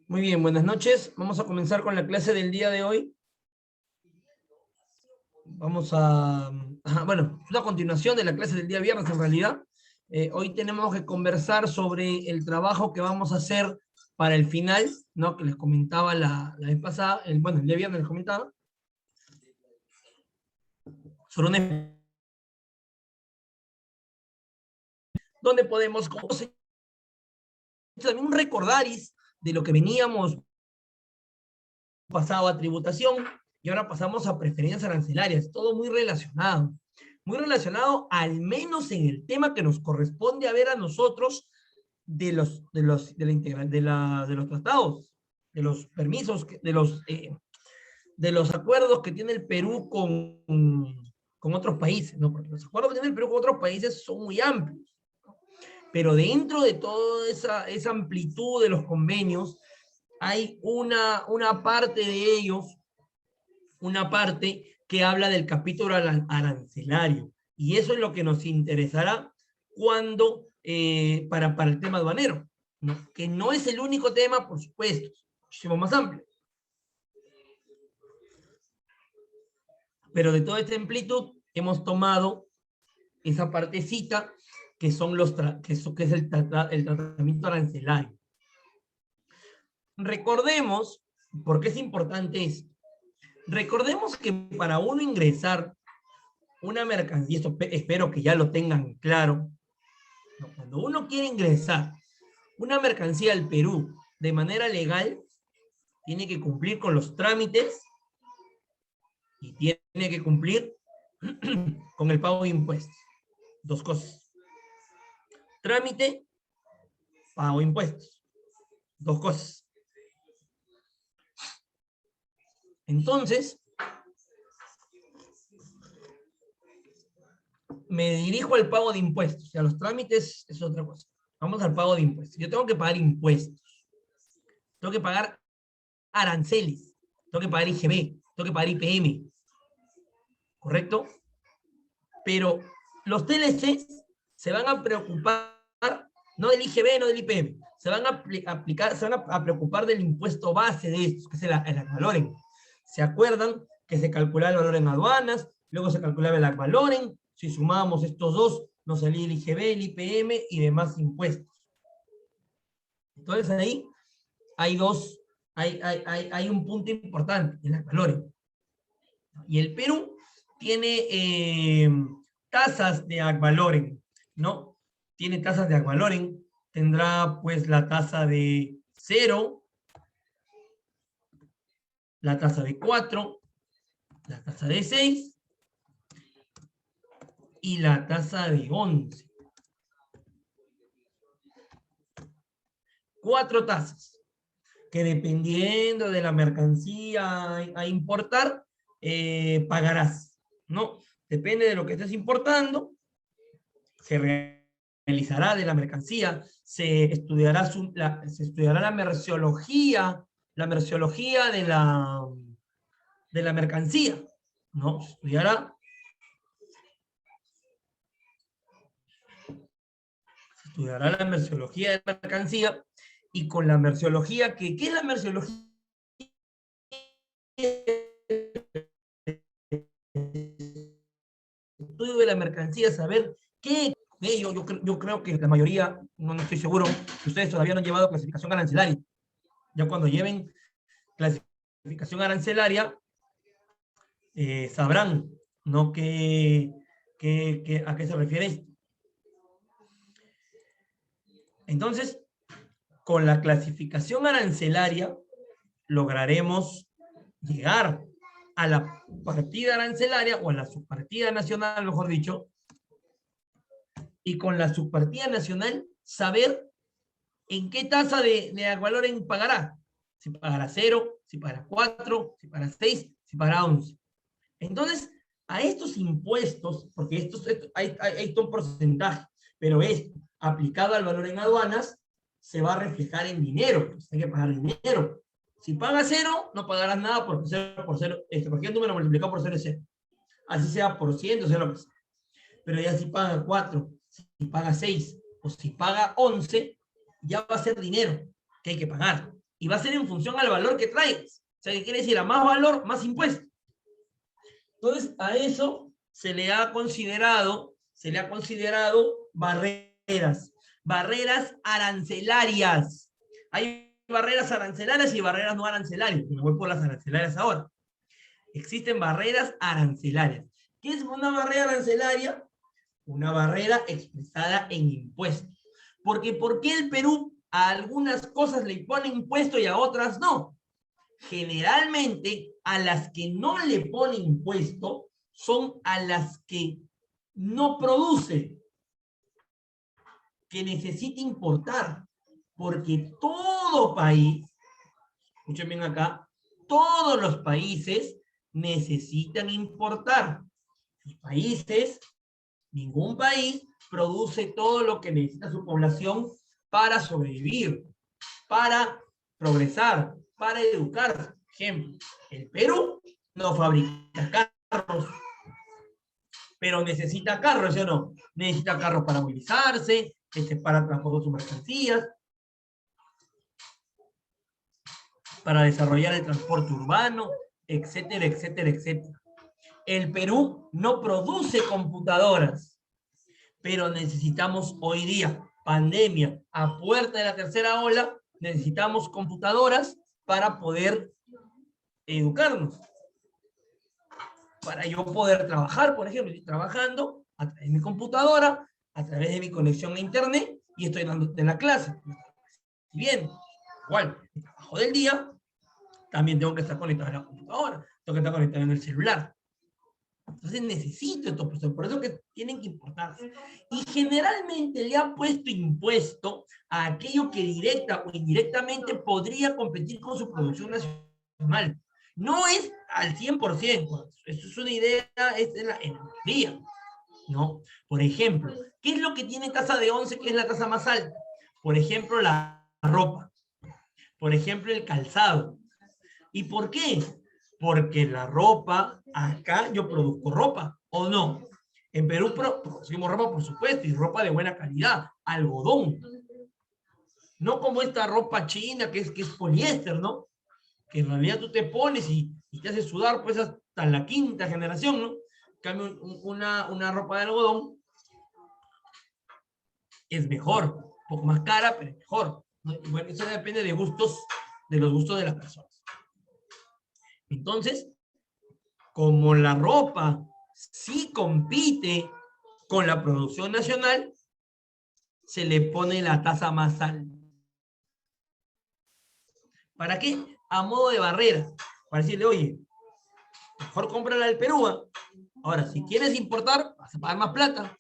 Muy bien, buenas noches. Vamos a comenzar con la clase del día de hoy. Vamos a, bueno, es una continuación de la clase del día viernes en realidad. Hoy tenemos que conversar sobre el trabajo que vamos a hacer para el final, ¿no? Que les comentaba la vez pasada, bueno, el día viernes les comentaba, sobre donde podemos también un recordaris de lo que veníamos pasado a tributación y ahora pasamos a preferencias arancelarias, todo muy relacionado al menos en el tema que nos corresponde a ver a nosotros de los tratados, de los permisos, de los acuerdos que tiene el Perú con otros países, ¿no? Porque los acuerdos que tiene el Perú con otros países son muy amplios, pero dentro de toda esa amplitud de los convenios hay una parte de ellos, una parte que habla del capítulo arancelario, y eso es lo que nos interesará cuando, para el tema aduanero, ¿no? Que no es el único tema, por supuesto, muchísimo más amplio. Pero de toda esta amplitud hemos tomado esa partecita que son que es el tratamiento arancelario. Recordemos, porque es importante esto, recordemos que para uno ingresar una mercancía, esto espero que ya lo tengan claro, cuando uno quiere ingresar una mercancía al Perú de manera legal, tiene que cumplir con los trámites y tiene que cumplir con el pago de impuestos. Dos cosas. Trámite, pago de impuestos. Dos cosas. Entonces, me dirijo al pago de impuestos. O sea, los trámites es otra cosa. Vamos al pago de impuestos. Yo tengo que pagar impuestos. Tengo que pagar aranceles. Tengo que pagar IGB. Tengo que pagar IPM. ¿Correcto? Pero los TLCs se van a preocupar no del IGB, no del IPM. Se van a preocupar del impuesto base de estos, que es el ad valorem. ¿Se acuerdan que se calculaba el valor en aduanas? Luego se calculaba el ad valorem. Si sumábamos estos dos, nos salía el IGB, el IPM y demás impuestos. Entonces ahí hay un punto importante, el ad valorem. Y el Perú tiene tasas de ad valorem, ¿no? Tiene tasas de ad valorem, tendrá pues la tasa de 0, la tasa de 4, la tasa de 6 y la tasa de 11. 4 tasas que dependiendo de la mercancía a importar, pagarás, ¿no? Depende de lo que estés importando, se realizará de la mercancía, se estudiará la merciología de la mercancía, ¿no? Se estudiará la merciología de la mercancía, y con la merciología, ¿qué es la merciología? Estudio de la mercancía, saber qué. Yo creo que la mayoría, no estoy seguro, que ustedes todavía no han llevado clasificación arancelaria. Ya cuando lleven clasificación arancelaria, sabrán, ¿no? A qué se refiere esto. Entonces, con la clasificación arancelaria, lograremos llegar a la partida arancelaria, o a la subpartida nacional, mejor dicho, y con la subpartida nacional saber en qué tasa de ad valorem pagará. Si pagará 0, si pagará 4, si pagará 6, si pagará 11. Entonces, a estos impuestos, porque estos hay un porcentaje, pero esto aplicado al valor en aduanas se va a reflejar en dinero, pues hay que pagar dinero. Si pagas 0, no pagarás nada porque 0 por 0, cualquier número multiplicado por 0 es 0. Así sea por 100, sea lo que sea. Pero ya si paga 4, si paga 6 o si paga 11, ya va a ser dinero que hay que pagar. Y va a ser en función al valor que traigas. O sea, ¿qué quiere decir? A más valor, más impuesto. Entonces, a eso se le ha considerado barreras arancelarias. Hay barreras arancelarias y barreras no arancelarias. Me voy por las arancelarias ahora. Existen barreras arancelarias. ¿Qué es una barrera arancelaria? Una barrera expresada en impuestos. Porque ¿por qué el Perú a algunas cosas le pone impuesto y a otras no? Generalmente a las que no le pone impuesto son a las que no produce, que necesita importar, porque todo país, escuchen bien acá, todos los países necesitan importar. Los países, ningún país produce todo lo que necesita su población para sobrevivir, para progresar, para educarse. Ejemplo, el Perú no fabrica carros, pero necesita carros, ¿sí o no? Necesita carros para movilizarse, para transportar sus mercancías, para desarrollar el transporte urbano, etcétera, etcétera, etcétera. El Perú no produce computadoras, pero necesitamos hoy día, pandemia, a puerta de la tercera ola, necesitamos computadoras para poder educarnos. Para yo poder trabajar, por ejemplo, estoy trabajando a través de mi computadora, a través de mi conexión a internet, y estoy dando de la clase. Si bien, igual, el trabajo del día, también tengo que estar conectado a la computadora, tengo que estar conectado en el celular. Entonces necesito estos profesores, por eso que tienen que importarse. Y generalmente le han puesto impuesto a aquello que directa o indirectamente podría competir con su producción nacional. No es al 100%, eso es una idea, es en la mayoría, ¿no? Por ejemplo, ¿qué es lo que tiene tasa de 11, que es la tasa más alta? Por ejemplo, la ropa, por ejemplo, el calzado. ¿Y por qué? Porque la ropa, acá yo produzco ropa, ¿o no? En Perú producimos ropa, por supuesto, y ropa de buena calidad, algodón. No como esta ropa china que es poliéster, ¿no? Que en realidad tú te pones y te hace sudar, pues hasta la quinta generación, ¿no? Cambio una ropa de algodón es mejor, un poco más cara, pero es mejor. ¿No? Bueno, eso depende de gustos, de los gustos de las personas. Entonces, como la ropa sí compite con la producción nacional, se le pone la tasa más alta. ¿Para qué? A modo de barrera. Para decirle, oye, mejor cómprala del Perú. Ahora, si quieres importar, vas a pagar más plata.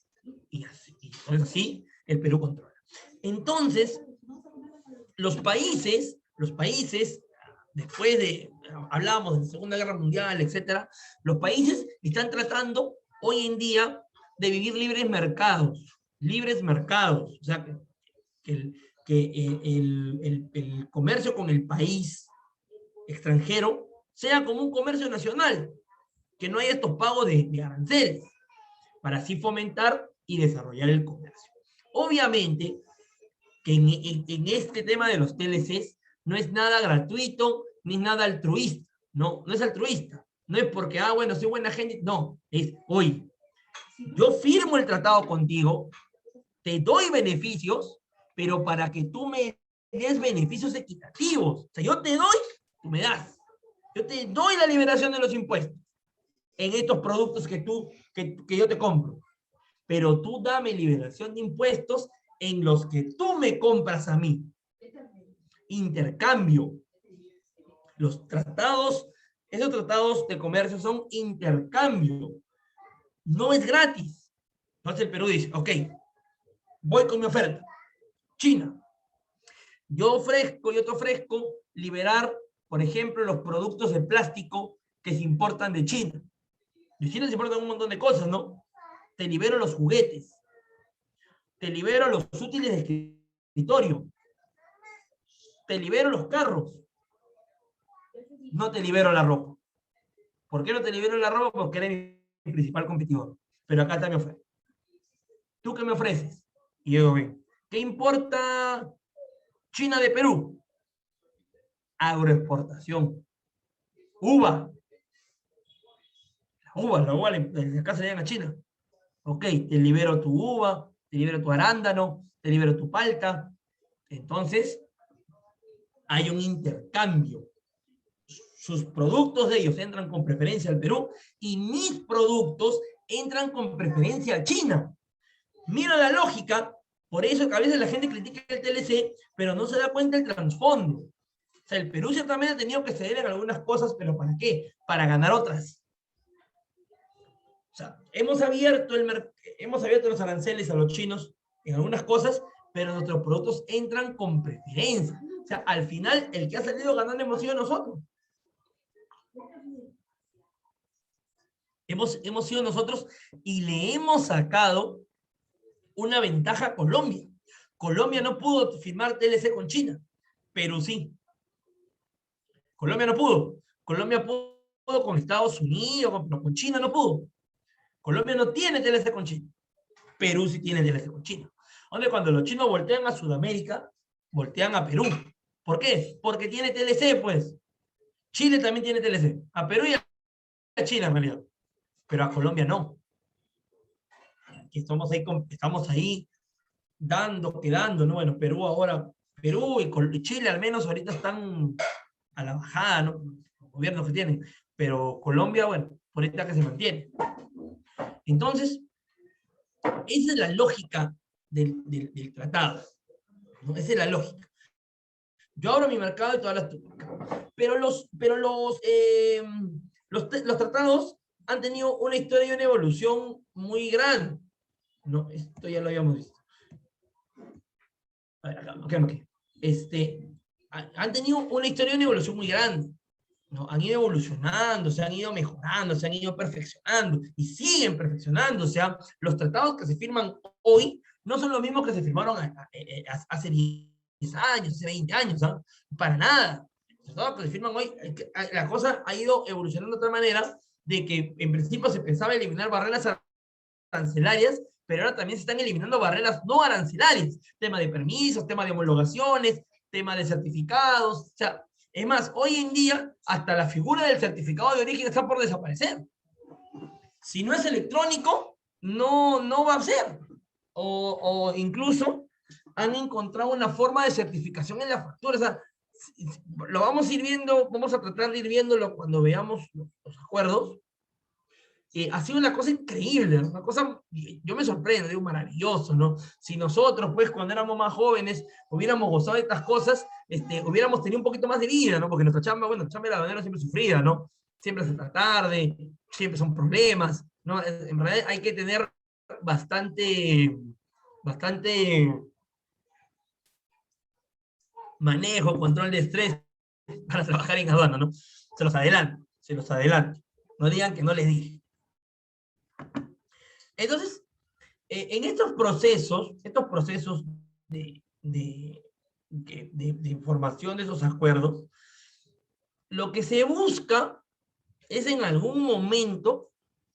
Y entonces así el Perú controla. Entonces, los países, después de, hablábamos de la Segunda Guerra Mundial, etcétera, los países están tratando hoy en día de vivir libres mercados, o sea, el comercio con el país extranjero sea como un comercio nacional, que no haya estos pagos de aranceles, para así fomentar y desarrollar el comercio. Obviamente que en este tema de los TLCs no es nada gratuito ni nada altruista, no es altruista, no es porque, bueno, soy buena gente, no, es, oye, yo firmo el tratado contigo, te doy beneficios, pero para que tú me des beneficios equitativos. O sea, yo te doy, tú me das. Yo te doy la liberación de los impuestos en estos productos que yo te compro. Pero tú dame liberación de impuestos en los que tú me compras a mí. Intercambio. Los tratados, esos tratados de comercio son intercambio. No es gratis. Entonces el Perú dice, ok, voy con mi oferta. China. Yo te ofrezco liberar, por ejemplo, los productos de plástico que se importan de China. De China se importan un montón de cosas, ¿no? Te libero los juguetes. Te libero los útiles de escritorio. Te libero los carros. no te libero la ropa. ¿Por qué no te libero la ropa? Porque eres mi principal competidor. Pero acá está mi oferta. ¿Tú qué me ofreces? Y yo digo, bien, ¿qué importa China de Perú? Agroexportación. Uva. La uva de acá se llegan a China. Ok, te libero tu uva, te libero tu arándano, te libero tu palta. Entonces, hay un intercambio. Sus productos de ellos entran con preferencia al Perú y mis productos entran con preferencia a China. Mira la lógica, por eso que a veces la gente critica el TLC, pero no se da cuenta del trasfondo. O sea, el Perú ciertamente ha tenido que ceder en algunas cosas, pero ¿para qué? Para ganar otras. O sea, hemos abierto los aranceles a los chinos en algunas cosas, pero nuestros productos entran con preferencia. O sea, al final, el que ha salido ganando hemos sido nosotros. Hemos sido nosotros y le hemos sacado una ventaja a Colombia. Colombia no pudo firmar TLC con China, pero sí. Colombia no pudo. Colombia pudo con Estados Unidos, pero con China no pudo. Colombia no tiene TLC con China. Perú sí tiene TLC con China. Donde cuando los chinos voltean a Sudamérica, voltean a Perú. ¿Por qué? Porque tiene TLC, pues. Chile también tiene TLC. A Perú y a China, en realidad. Pero a Colombia no. Estamos ahí quedando, ¿no? Bueno, Perú ahora, Perú y Chile al menos ahorita están a la bajada, ¿no? Los gobiernos que tienen. Pero Colombia, bueno, por ahorita que se mantiene. Entonces, esa es la lógica del tratado, ¿no? Esa es la lógica. Yo abro mi mercado y todas las tuyas. Pero los tratados han tenido una historia y una evolución muy grande. No, esto ya lo habíamos visto. A ver, acá, okay. Han tenido una historia y una evolución muy grande. ¿No? Han ido evolucionando, se han ido mejorando, se han ido perfeccionando y siguen perfeccionando. O sea, los tratados que se firman hoy no son los mismos que se firmaron hace 10 años, hace 20 años, ¿no? Para nada. Los tratados que se firman hoy, la cosa ha ido evolucionando de tal manera de que en principio se pensaba eliminar barreras arancelarias, pero ahora también se están eliminando barreras no arancelarias, tema de permisos, tema de homologaciones, tema de certificados, o sea, es más, hoy en día hasta la figura del certificado de origen está por desaparecer. Si no es electrónico, no va a ser. O incluso han encontrado una forma de certificación en la factura. O sea, lo vamos a ir viendo, vamos a tratar de ir viéndolo cuando veamos los acuerdos. Ha sido una cosa increíble, una cosa, yo me sorprendo, digo, maravilloso, ¿no? Si nosotros, pues, cuando éramos más jóvenes, hubiéramos gozado de estas cosas, hubiéramos tenido un poquito más de vida, ¿no? Porque nuestra chamba, bueno, la chamba de la bandera siempre sufrida, ¿no? Siempre se está tarde, siempre son problemas, ¿no? En realidad hay que tener bastante manejo, control de estrés para trabajar en aduana, ¿no? Se los adelanto. No digan que no les dije. Entonces, en estos procesos de información de esos acuerdos, lo que se busca es en algún momento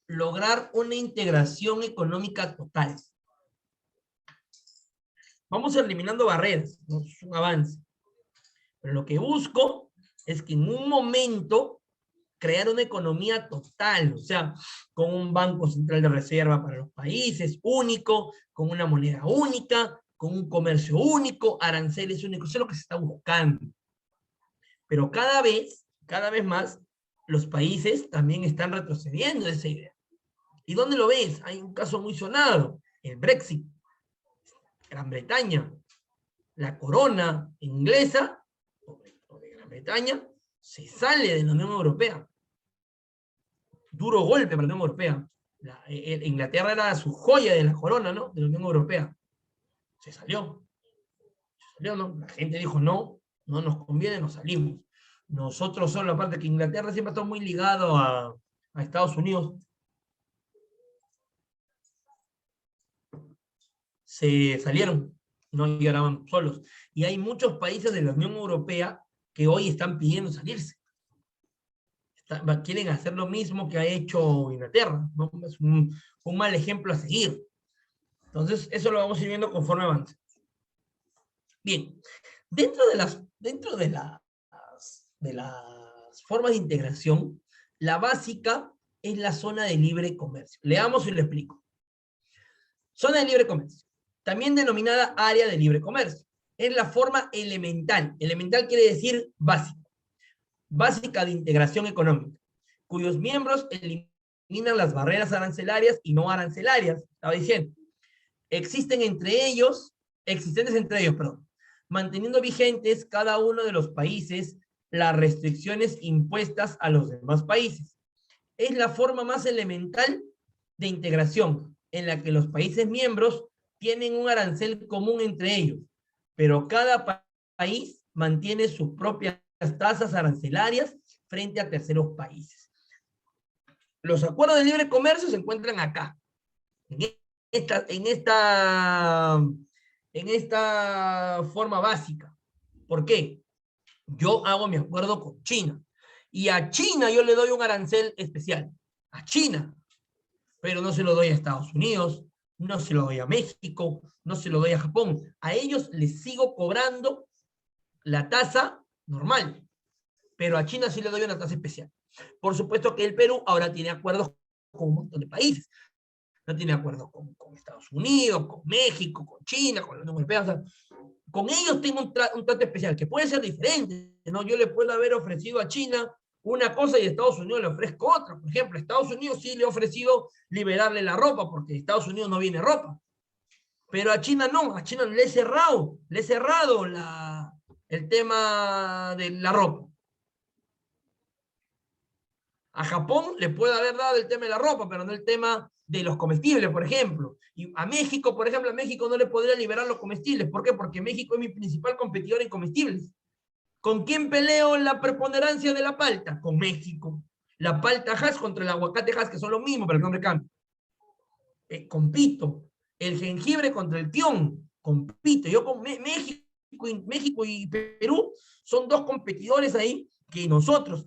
lograr una integración económica total. Vamos eliminando barreras, ¿no? Es un avance. Pero lo que busco es que en un momento crear una economía total, o sea, con un banco central de reserva para los países único, con una moneda única, con un comercio único, aranceles únicos, eso es lo que se está buscando. Pero cada vez más, los países también están retrocediendo de esa idea. ¿Y dónde lo ves? Hay un caso muy sonado, el Brexit, Gran Bretaña, la corona inglesa, o de Gran Bretaña, se sale de la Unión Europea. Duro golpe para la Unión Europea. Inglaterra era su joya de la corona, ¿no? De la Unión Europea. Se salió, ¿no? La gente dijo, no nos conviene, nos salimos. Nosotros somos la parte que Inglaterra siempre está muy ligado a Estados Unidos. Se salieron, no llegaban solos. Y hay muchos países de la Unión Europea que hoy están pidiendo salirse. quieren hacer lo mismo que ha hecho Inglaterra, ¿no? Es un mal ejemplo a seguir. Entonces, eso lo vamos a ir viendo conforme avance. Bien, dentro de las formas de integración, la básica es la zona de libre comercio. Leamos y lo explico. Zona de libre comercio, también denominada área de libre comercio. Es la forma elemental. Elemental quiere decir básica. Básica de integración económica, cuyos miembros eliminan las barreras arancelarias y no arancelarias. Estaba diciendo, existentes entre ellos, perdón, manteniendo vigentes cada uno de los países las restricciones impuestas a los demás países. Es la forma más elemental de integración, en la que los países miembros tienen un arancel común entre ellos, pero cada país mantiene sus propias tasas arancelarias frente a terceros países. Los acuerdos de libre comercio se encuentran acá, en esta forma básica. ¿Por qué? Yo hago mi acuerdo con China y a China yo le doy un arancel especial, a China, pero no se lo doy a Estados Unidos, no se lo doy a México, no se lo doy a Japón. A ellos les sigo cobrando la tasa normal, pero a China sí le doy una tasa especial. Por supuesto que el Perú ahora tiene acuerdos con un montón de países. No tiene acuerdos con Estados Unidos, con México, con China, con la Unión Europea. O sea, con ellos tengo un trato especial, que puede ser diferente, ¿no? Yo le puedo haber ofrecido a China una cosa y a Estados Unidos le ofrezco otra. Por ejemplo, a Estados Unidos sí le he ofrecido liberarle la ropa, porque a Estados Unidos no viene ropa. Pero a China no, a China le he cerrado el tema de la ropa. A Japón le puede haber dado el tema de la ropa, pero no el tema de los comestibles, por ejemplo. Y a México, por ejemplo, a México no le podría liberar los comestibles. ¿Por qué? Porque México es mi principal competidor en comestibles. ¿Con quién peleo la preponderancia de la palta? Con México. La palta Hass contra el aguacate Hass, que son lo mismo, pero el nombre cambia. Compito. El jengibre contra el tión. Compito. Yo con México y Perú son dos competidores ahí que nosotros,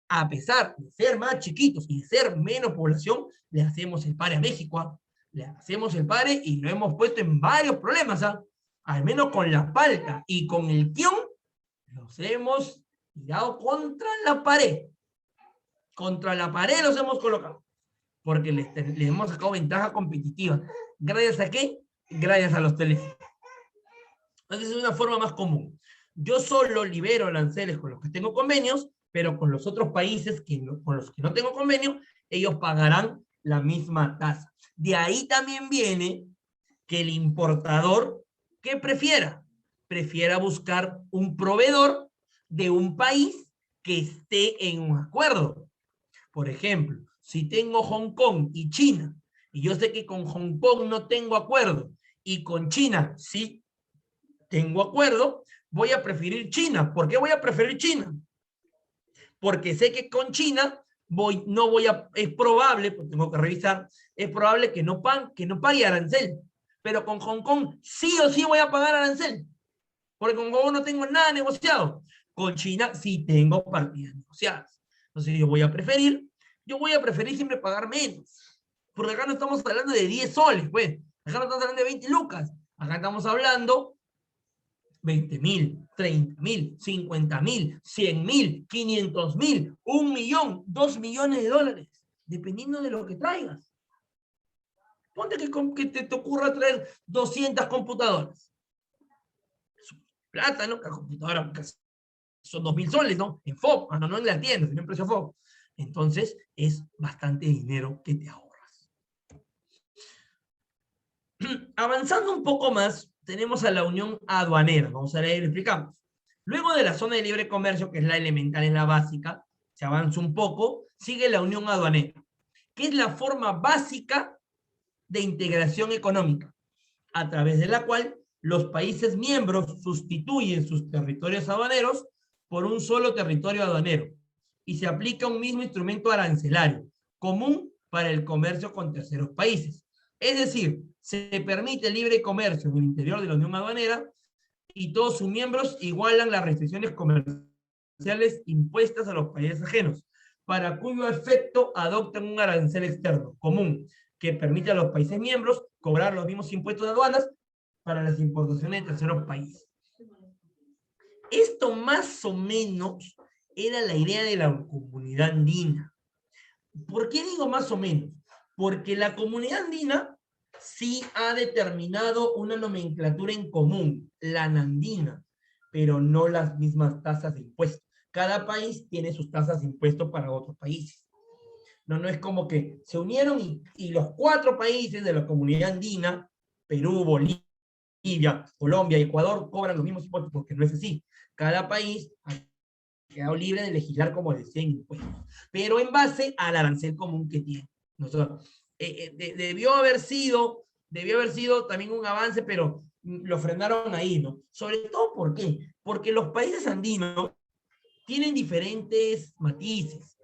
a pesar de ser más chiquitos y de ser menos población, le hacemos el pare a México. ¿Ah? Le hacemos el pare y lo hemos puesto en varios problemas. ¿Ah? Al menos con la palta y con el tión, los hemos tirado contra la pared. Contra la pared los hemos colocado. Porque les hemos sacado ventaja competitiva. ¿Gracias a qué? Gracias a los teléfonos. Entonces es una forma más común. Yo solo libero aranceles con los que tengo convenios, pero con los otros países con los que no tengo convenio, ellos pagarán la misma tasa. De ahí también viene que el importador, ¿qué prefiera? Prefiera buscar un proveedor de un país que esté en un acuerdo. Por ejemplo, si tengo Hong Kong y China, y yo sé que con Hong Kong no tengo acuerdo, y con China sí tengo acuerdo, voy a preferir China. ¿Por qué voy a preferir China? Porque sé que con China es probable, pues tengo que revisar, es probable que no pague arancel. Pero con Hong Kong sí o sí voy a pagar arancel. Porque con Hong Kong no tengo nada negociado. Con China sí tengo partidas negociadas. Entonces yo voy a preferir siempre pagar menos. Porque acá no estamos hablando de 10 soles, pues. Acá no estamos hablando de 20 lucas. Acá estamos hablando 20.000, 30.000, 50.000, 100.000, 500.000, 1.000.000, 2 millones de dólares, dependiendo de lo que traigas. Ponte que te ocurra traer 200 computadoras. Es plata, ¿no? La computadora son 2.000 soles, ¿no? En FOB, no en la tienda, sino en precio FOB. Entonces, es bastante dinero que te ahorras. Avanzando un poco más, tenemos a la unión aduanera. Vamos a leer y explicamos. Luego de la zona de libre comercio, que es la elemental, es la básica, se avanza un poco, sigue la unión aduanera, que es la forma básica de integración económica, a través de la cual los países miembros sustituyen sus territorios aduaneros por un solo territorio aduanero y se aplica un mismo instrumento arancelario común para el comercio con terceros países. Es decir, se permite el libre comercio en el interior de la Unión Aduanera y todos sus miembros igualan las restricciones comerciales impuestas a los países ajenos para cuyo efecto adoptan un arancel externo común que permite a los países miembros cobrar los mismos impuestos de aduanas para las importaciones de terceros países. Esto más o menos era la idea de la comunidad andina. ¿Por qué digo más o menos? Porque la comunidad andina sí ha determinado una nomenclatura en común, la nandina, pero no las mismas tasas de impuestos. Cada país tiene sus tasas de impuestos para otros países. No es como que se unieron y los 4 países de la comunidad andina, Perú, Bolivia, Colombia y Ecuador, cobran los mismos impuestos, porque no es así. Cada país ha quedado libre de legislar como desea impuestos, pero en base al arancel común que tiene. Debió haber sido también un avance, pero lo frenaron ahí, ¿no? Sobre todo, ¿por qué? Porque los países andinos tienen diferentes matices.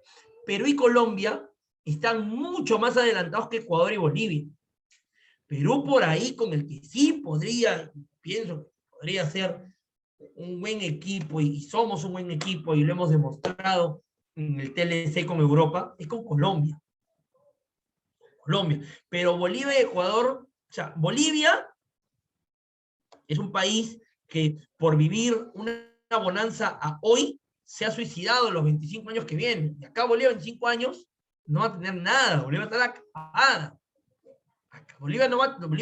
Perú y Colombia están mucho más adelantados que Ecuador y Bolivia. Perú por ahí, con el que sí podría, pienso que podría ser un buen equipo, y somos un buen equipo, y lo hemos demostrado en el TLC con Europa, es con Colombia. Pero Bolivia y Ecuador, o sea, Bolivia es un país que por vivir una bonanza a hoy se ha suicidado en los 25 años que vienen. Y acá Bolivia en 5 años no va a tener nada, Bolivia está acabada. Bolivia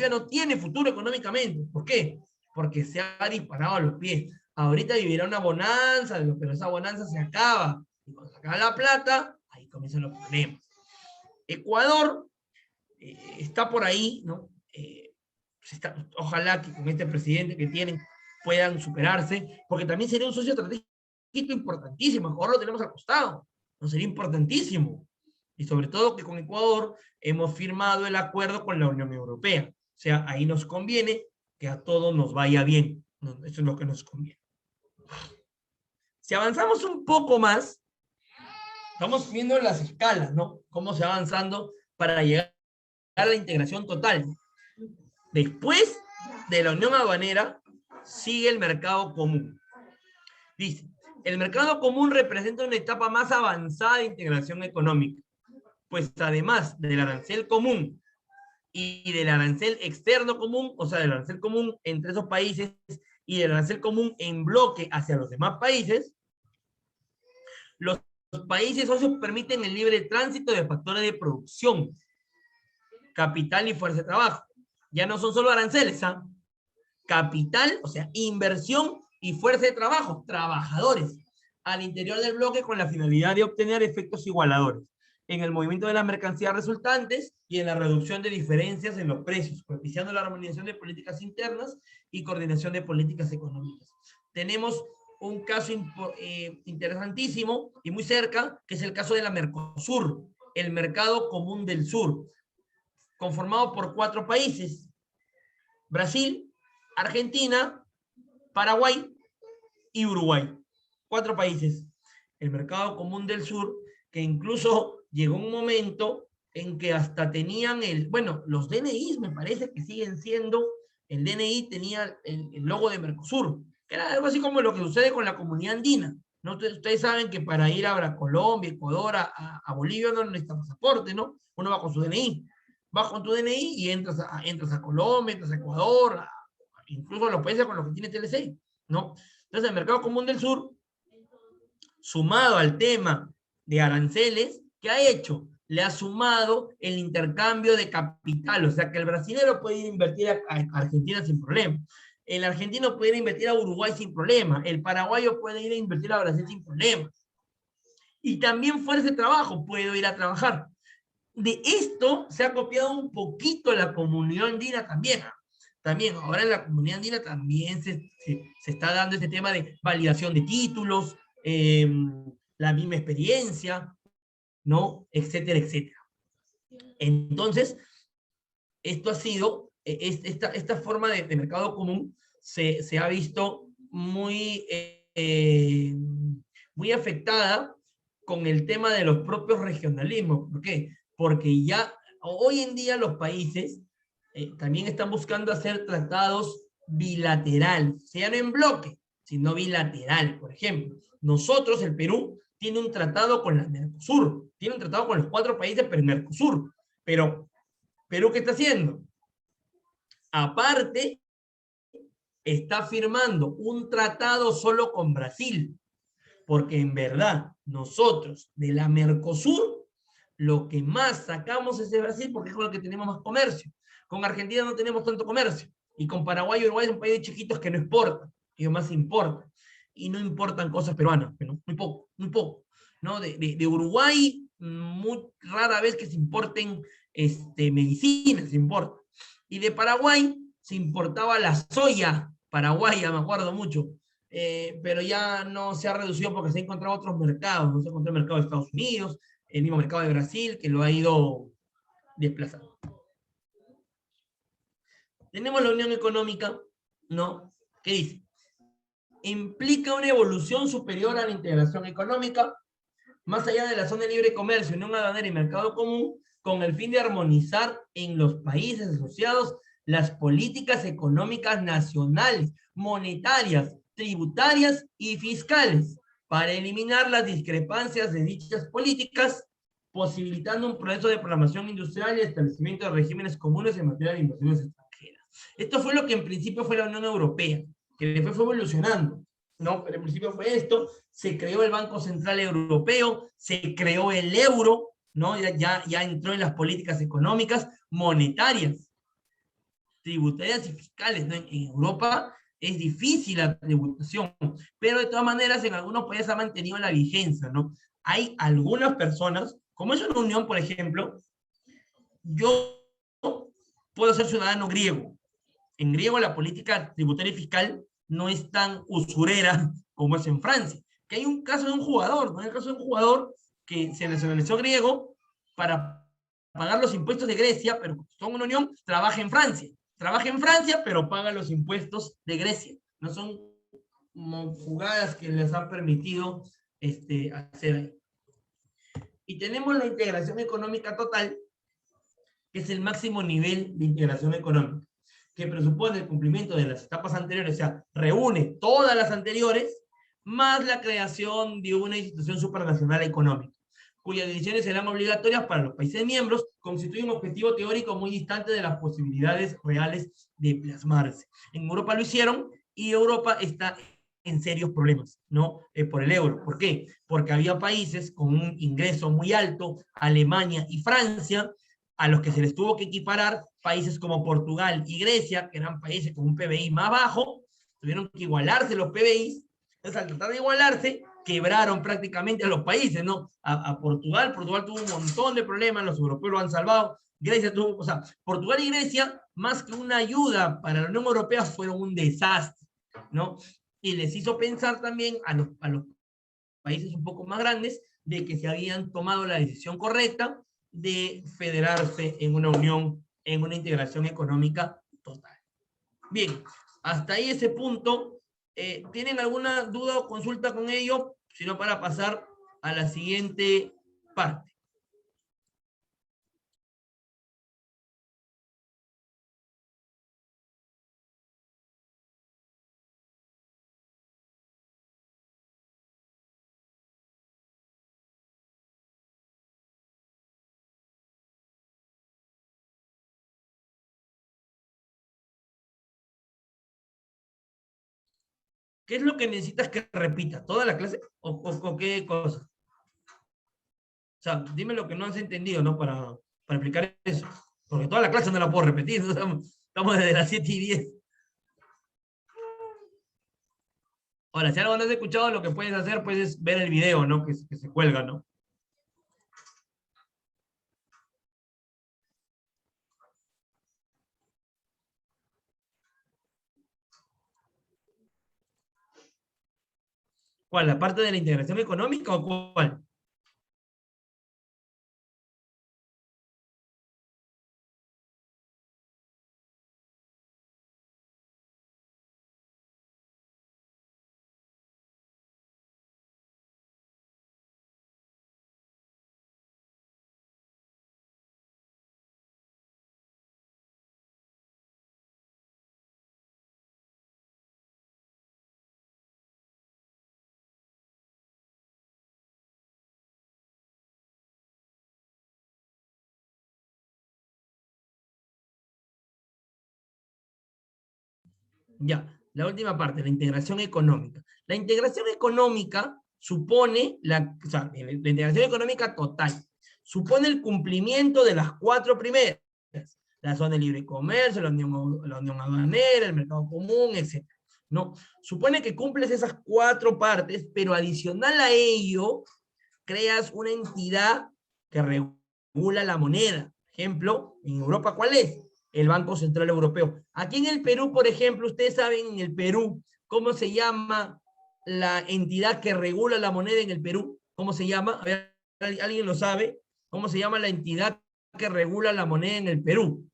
no tiene futuro económicamente. ¿Por qué? Porque se ha disparado a los pies. Ahorita vivirá una bonanza, pero esa bonanza se acaba. Y cuando se acaba la plata, ahí comienzan los problemas. Ecuador está por ahí, ¿no? Ojalá que con este presidente que tienen puedan superarse, porque también sería un socio estratégico importantísimo. Ecuador lo tenemos al costado, no sería importantísimo. Y sobre todo que con Ecuador hemos firmado el acuerdo con la Unión Europea. O sea, ahí nos conviene que a todos nos vaya bien. Eso es lo que nos conviene. Si avanzamos un poco más, estamos viendo las escalas, ¿no? Cómo se va avanzando para llegar a la integración total. Después de la unión aduanera, sigue el mercado común. Dice, el mercado común representa una etapa más avanzada de integración económica, pues además del arancel común y del arancel externo común, o sea, del arancel común entre esos países y del arancel común en bloque hacia los demás países, los países socios permiten el libre tránsito de factores de producción, capital y fuerza de trabajo. Ya no son solo aranceles, ¿ah? Capital, o sea, inversión y fuerza de trabajo, trabajadores, al interior del bloque con la finalidad de obtener efectos igualadores en el movimiento de las mercancías resultantes y en la reducción de diferencias en los precios, propiciando la armonización de políticas internas y coordinación de políticas económicas. Tenemos un caso interesantísimo y muy cerca, que es el caso de la Mercosur, el Mercado Común del Sur, conformado por 4 países: Brasil, Argentina, Paraguay y Uruguay. 4 países. El Mercado Común del Sur, que incluso llegó un momento en que hasta tenían los DNIs me parece que siguen siendo, el DNI tenía el logo de Mercosur, que era algo así como lo que sucede con la comunidad andina. ¿No? Ustedes saben que para ir a Colombia, Ecuador, a Bolivia no necesita pasaporte, ¿no? Uno va con su DNI. Vas con tu DNI y entras a Colombia, entras a Ecuador, incluso a los países con los que tiene TLC, ¿no? Entonces el Mercado Común del Sur, sumado al tema de aranceles, ¿qué ha hecho? Le ha sumado el intercambio de capital, o sea que el brasilero puede ir a invertir a Argentina sin problema, el argentino puede ir a invertir a Uruguay sin problema, el paraguayo puede ir a invertir a Brasil sin problema, y también fuerza de trabajo puede ir a trabajar. De esto se ha copiado un poquito la comunidad andina también. También, ahora en la comunidad andina también se está dando este tema de validación de títulos, la misma experiencia, ¿no? Etcétera, etcétera. Entonces, esto ha sido, esta forma de mercado común se ha visto muy afectada con el tema de los propios regionalismos. ¿Por qué? Porque ya hoy en día los países también están buscando hacer tratados bilaterales, o sea, no en bloque, sino bilateral. Por ejemplo, nosotros, el Perú, tiene un tratado con la Mercosur, tiene un tratado con los 4 países, pero el Mercosur. Pero, ¿Perú qué está haciendo? Aparte, está firmando un tratado solo con Brasil, porque en verdad nosotros de la Mercosur lo que más sacamos es de Brasil porque es con lo que tenemos más comercio. Con Argentina no tenemos tanto comercio y con Paraguay y Uruguay son países chiquitos que no exportan, ellos más importan y no importan cosas peruanas, pero muy poco, muy poco. ¿No? De Uruguay muy rara vez que se importen medicinas, se importa. Y de Paraguay se importaba la soya paraguaya, me acuerdo mucho, pero ya no se ha reducido porque se han encontrado otros mercados, no se encontró el mercado de Estados Unidos, el mismo mercado de Brasil, que lo ha ido desplazando. Tenemos la Unión Económica, ¿no? ¿Qué dice? Implica una evolución superior a la integración económica, más allá de la zona de libre comercio, unión aduanera y mercado común, con el fin de armonizar en los países asociados las políticas económicas nacionales, monetarias, tributarias y fiscales, para eliminar las discrepancias de dichas políticas, posibilitando un proceso de programación industrial y establecimiento de regímenes comunes en materia de inversiones extranjeras. Esto fue lo que en principio fue la Unión Europea, que después fue evolucionando. No, pero en principio fue esto, se creó el Banco Central Europeo, se creó el euro, ¿no? Ya entró en las políticas económicas, monetarias, tributarias y fiscales, ¿no? En Europa es difícil la tributación, pero de todas maneras en algunos países ha mantenido la vigencia, ¿no? Hay algunas personas, como es una unión, por ejemplo, yo puedo ser ciudadano griego. En griego la política tributaria y fiscal no es tan usurera como es en Francia. Que hay un caso de un jugador, ¿no? Hay un caso de un jugador que se nacionalizó griego para pagar los impuestos de Grecia, pero son una unión, trabaja en Francia. Trabaja en Francia, pero paga los impuestos de Grecia. No son jugadas que les han permitido hacer. Y tenemos la integración económica total, que es el máximo nivel de integración económica, que presupone el cumplimiento de las etapas anteriores, o sea, reúne todas las anteriores, más la creación de una institución supranacional económica, cuyas decisiones serán obligatorias para los países miembros, constituye un objetivo teórico muy distante de las posibilidades reales de plasmarse. En Europa lo hicieron y Europa está en serios problemas, ¿no? Por el euro. ¿Por qué? Porque había países con un ingreso muy alto, Alemania y Francia, a los que se les tuvo que equiparar países como Portugal y Grecia, que eran países con un PBI más bajo, tuvieron que igualarse los PBIs, entonces al tratar de igualarse, quebraron prácticamente a los países, ¿no? Portugal tuvo un montón de problemas, los europeos lo han salvado, Grecia tuvo, o sea, Portugal y Grecia, más que una ayuda para la Unión Europea, fueron un desastre, ¿no? Y les hizo pensar también a los países un poco más grandes de que se habían tomado la decisión correcta de federarse en una unión, en una integración económica total. Bien, hasta ahí ese punto. ¿Tienen alguna duda o consulta con ello? Sino para pasar a la siguiente parte. ¿Qué es lo que necesitas que repita? ¿Toda la clase? ¿O qué cosa? O sea, dime lo que no has entendido, ¿no? Para explicar eso. Porque toda la clase no la puedo repetir. ¿No? Estamos desde las 7:10. Ahora, si algo no has escuchado, lo que puedes hacer pues, es ver el video, ¿no? Que se cuelga, ¿no? ¿Cuál? ¿La parte de la integración económica o cuál? Ya, la última parte, la integración económica. La integración económica supone, o sea, la integración económica total, supone el cumplimiento de las 4 primeras. La zona de libre comercio, la unión aduanera, el mercado común, etc. ¿No? Supone que cumples esas 4 partes, pero adicional a ello, creas una entidad que regula la moneda. Ejemplo, en Europa, ¿cuál es? El Banco Central Europeo. Aquí en el Perú, por ejemplo, ustedes saben en el Perú cómo se llama la entidad que regula la moneda en el Perú. ¿Cómo se llama? A ver, ¿alguien lo sabe? ¿Cómo se llama la entidad que regula la moneda en el Perú?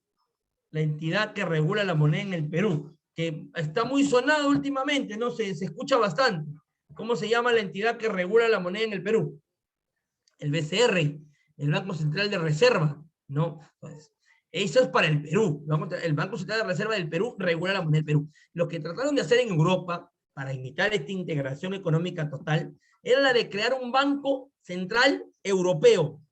La entidad que regula la moneda en el Perú, que está muy sonada últimamente, ¿no? Se escucha bastante. ¿Cómo se llama la entidad que regula la moneda en el Perú? El BCR, el Banco Central de Reserva, ¿no? Entonces, eso es para el Perú. El Banco Central de Reserva del Perú regula la moneda del Perú. Lo que trataron de hacer en Europa para imitar esta integración económica total era la de crear un banco central europeo.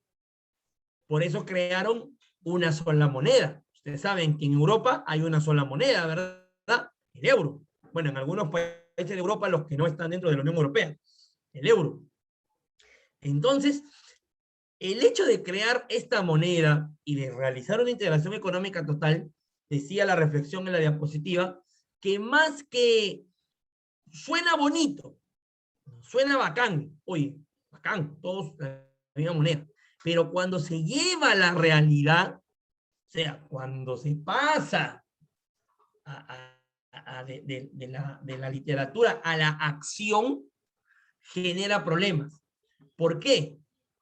Por eso crearon una sola moneda. Ustedes saben que en Europa hay una sola moneda, ¿verdad? El euro. Bueno, en algunos países de Europa, los que no están dentro de la Unión Europea, el euro. Entonces, el hecho de crear esta moneda y de realizar una integración económica total, decía la reflexión en la diapositiva, que más que suena bonito, suena bacán, oye, bacán, todos la misma moneda, pero cuando se lleva a la realidad, o sea, cuando se pasa de la literatura a la acción, genera problemas. ¿Por qué?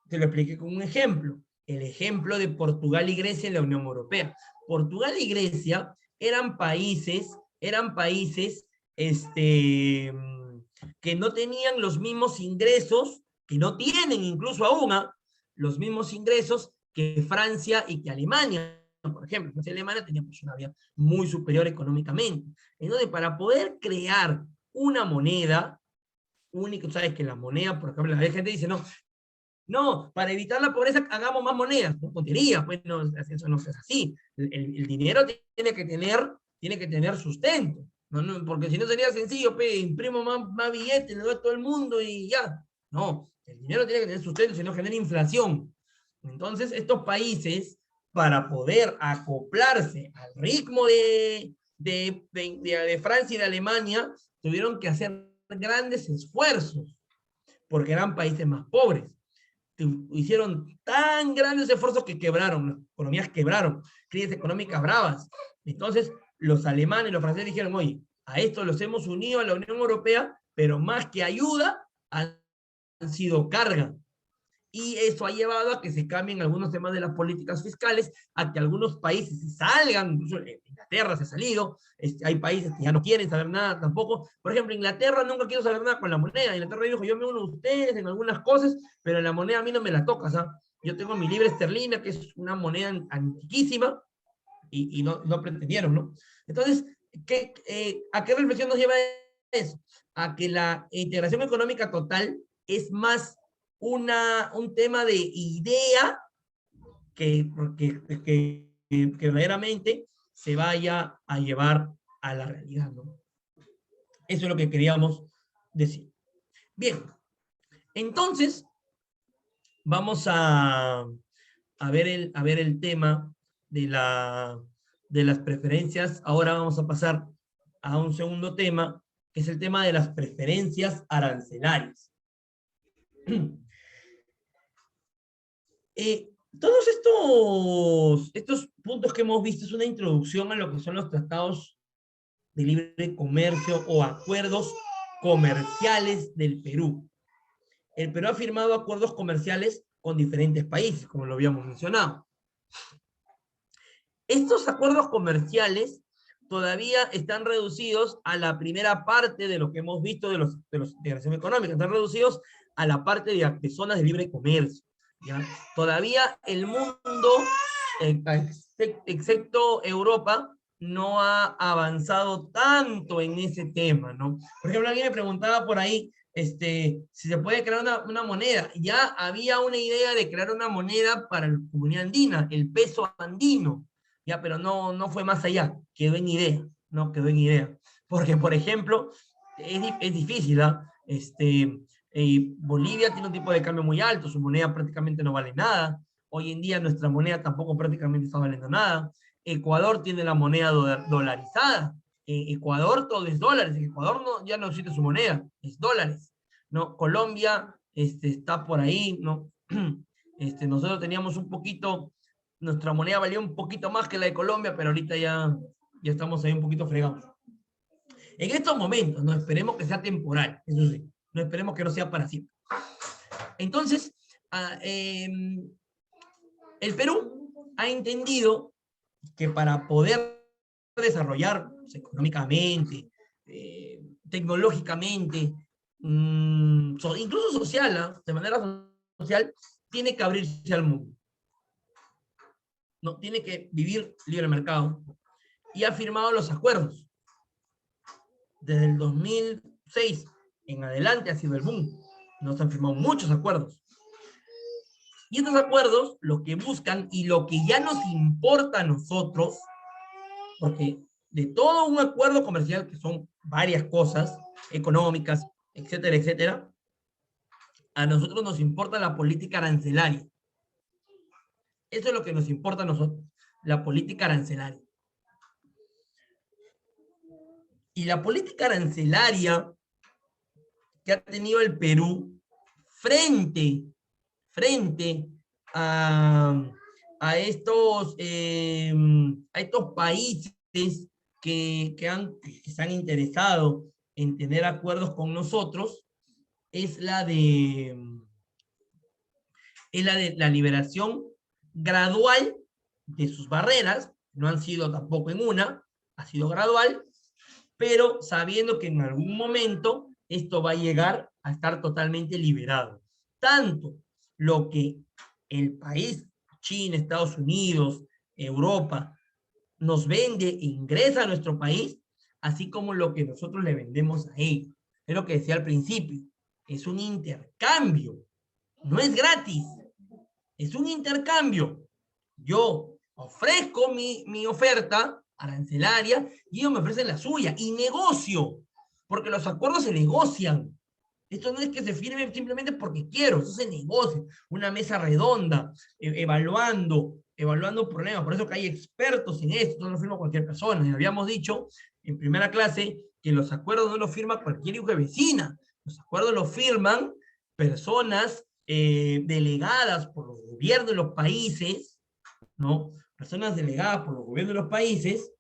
Te lo expliqué con un ejemplo. El ejemplo de Portugal y Grecia en la Unión Europea. Portugal y Grecia eran países que no tenían los mismos ingresos, que no tienen incluso aún los mismos ingresos que Francia y que Alemania. Por ejemplo, Francia y Alemania tenían pues, una vida muy superior económicamente. Entonces, para poder crear una moneda única, sabes que la moneda, por ejemplo, la gente dice, no, no, para evitar la pobreza hagamos más monedas. No, tontería, pues no, eso no es así. El dinero tiene que tener sustento. No, no, porque si no sería sencillo, pues, imprimo más billetes, le doy a todo el mundo y ya. No, el dinero tiene que tener sustento, si no genera inflación. Entonces, estos países, para poder acoplarse al ritmo de Francia y de Alemania, tuvieron que hacer grandes esfuerzos, porque eran países más pobres. Hicieron tan grandes esfuerzos que quebraron, las economías quebraron, crisis económicas bravas. Entonces, los alemanes y los franceses dijeron, oye, a esto los hemos unido a la Unión Europea, pero más que ayuda, han sido carga. Y eso ha llevado a que se cambien algunos temas de las políticas fiscales, a que algunos países se salgan, incluso Inglaterra se ha salido, hay países que ya no quieren saber nada tampoco. Por ejemplo, Inglaterra nunca quiso saber nada con la moneda. Inglaterra dijo, yo me uno a ustedes en algunas cosas, pero la moneda a mí no me la toca, ¿sabes? Yo tengo mi libra esterlina, que es una moneda antiquísima, y no pretendieron, ¿no? Entonces, ¿a qué reflexión nos lleva eso? A que la integración económica total es más un tema de idea que verdaderamente se vaya a llevar a la realidad, ¿no? Eso es lo que queríamos decir. Bien, entonces vamos a ver el tema de las preferencias. Ahora vamos a pasar a un segundo tema, que es el tema de las preferencias arancelarias. Todos estos puntos que hemos visto es una introducción a lo que son los tratados de libre comercio o acuerdos comerciales del Perú. El Perú ha firmado acuerdos comerciales con diferentes países, como lo habíamos mencionado. Estos acuerdos comerciales todavía están reducidos a la primera parte de lo que hemos visto de los integración económica, están reducidos a la parte de zonas de libre comercio. ¿Ya? Todavía el mundo, excepto Europa, no ha avanzado tanto en ese tema, ¿no? Por ejemplo, alguien me preguntaba por ahí si se puede crear una moneda. Ya había una idea de crear una moneda para la comunidad andina, el peso andino, ya, pero no fue más allá, quedó en idea, no quedó en idea. Porque, por ejemplo, es difícil, ¿ah? Bolivia tiene un tipo de cambio muy alto, su moneda prácticamente no vale nada. Hoy en día nuestra moneda tampoco prácticamente está valiendo nada. Ecuador tiene la moneda dolarizada. En Ecuador todo es dólares. En Ecuador no, ya no existe su moneda, es dólares. ¿No? Colombia está por ahí, ¿no? Nosotros teníamos un poquito, nuestra moneda valía un poquito más que la de Colombia, pero ahorita ya estamos ahí un poquito fregados. En estos momentos, no esperemos que sea temporal, eso sí, no esperemos que no sea para siempre. Entonces, el Perú ha entendido que para poder desarrollar económicamente, tecnológicamente, incluso social, de manera social, tiene que abrirse al mundo. No, tiene que vivir libre mercado. Y ha firmado los acuerdos. Desde el 2006 en adelante ha sido el boom. Nos han firmado muchos acuerdos. Y estos acuerdos lo que buscan y lo que ya nos importa a nosotros, porque de todo un acuerdo comercial, que son varias cosas, económicas, etcétera, etcétera, a nosotros nos importa la política arancelaria. Eso es lo que nos importa a nosotros, la política arancelaria. Y la política arancelaria que ha tenido el Perú frente a estos países que se han interesado en tener acuerdos con nosotros, es la de la liberación gradual de sus barreras. No han sido tampoco en una, ha sido gradual, pero sabiendo que en algún momento esto va a llegar a estar totalmente liberado. Tanto lo que el país, China, Estados Unidos, Europa, nos vende e ingresa a nuestro país, así como lo que nosotros le vendemos a ellos. Es lo que decía al principio, es un intercambio, no es gratis, es un intercambio. Yo ofrezco mi oferta arancelaria y ellos me ofrecen la suya y negocio, porque los acuerdos se negocian. Esto no es que se firme simplemente porque quiero, eso se negocia. Una mesa redonda, evaluando problemas. Por eso que hay expertos en esto, no lo firma cualquier persona. Y habíamos dicho en primera clase que los acuerdos no los firma cualquier hijo de vecina. Los acuerdos los firman personas delegadas por los gobiernos de los países, ¿no? Personas delegadas por los gobiernos de los países,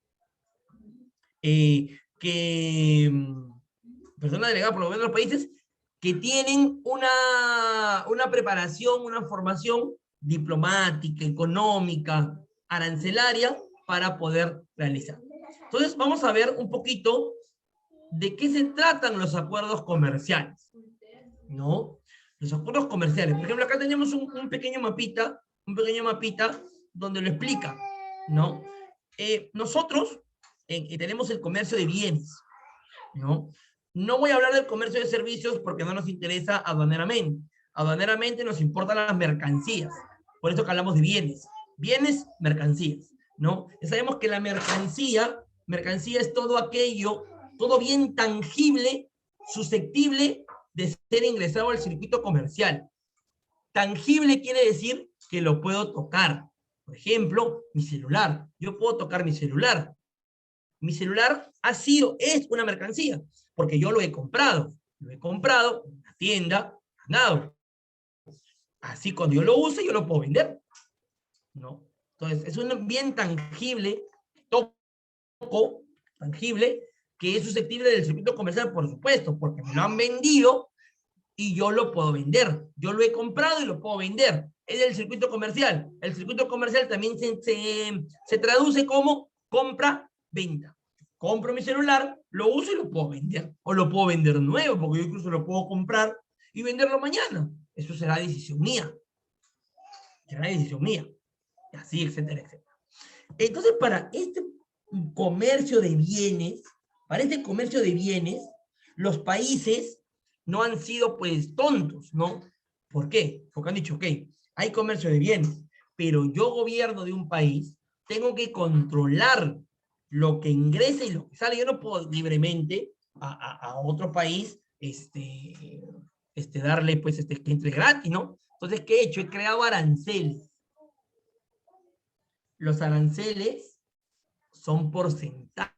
personas delegadas por los gobiernos de los países que tienen una preparación, una formación diplomática, económica, arancelaria, para poder realizar. Entonces, vamos a ver un poquito de qué se tratan los acuerdos comerciales, ¿no? Los acuerdos comerciales. Por ejemplo, acá tenemos un pequeño mapita donde lo explica, ¿no? Nosotros tenemos el comercio de bienes, ¿no? No voy a hablar del comercio de servicios porque no nos interesa aduaneramente. Aduaneramente nos importan las mercancías. Por eso que hablamos de bienes. Bienes, mercancías, ¿no? Ya sabemos que la mercancía es todo aquello, todo bien tangible, susceptible de ser ingresado al circuito comercial. Tangible quiere decir que lo puedo tocar. Por ejemplo, mi celular. Yo puedo tocar mi celular. Mi celular es una mercancía, porque yo lo he comprado. Lo he comprado en una tienda, ganado. Así cuando yo lo use, yo lo puedo vender, ¿no? Entonces, es un bien tangible, tangible, que es susceptible del circuito comercial, por supuesto, porque me lo han vendido y yo lo puedo vender. Yo lo he comprado y lo puedo vender. Es el circuito comercial. El circuito comercial también se traduce como compra-venta. Compro mi celular, lo uso y lo puedo vender. O lo puedo vender nuevo, porque yo incluso lo puedo comprar y venderlo mañana. Eso será decisión mía. Será decisión mía. Y así, etcétera, etcétera. Entonces, para este comercio de bienes, los países no han sido pues tontos, ¿no? ¿Por qué? Porque han dicho, ok, hay comercio de bienes, pero yo gobierno de un país, tengo que controlar lo que ingresa y lo que sale. Yo no puedo libremente a otro país darle pues que entre gratis, ¿no? Entonces, ¿qué he hecho? He creado aranceles. Los aranceles son porcentajes,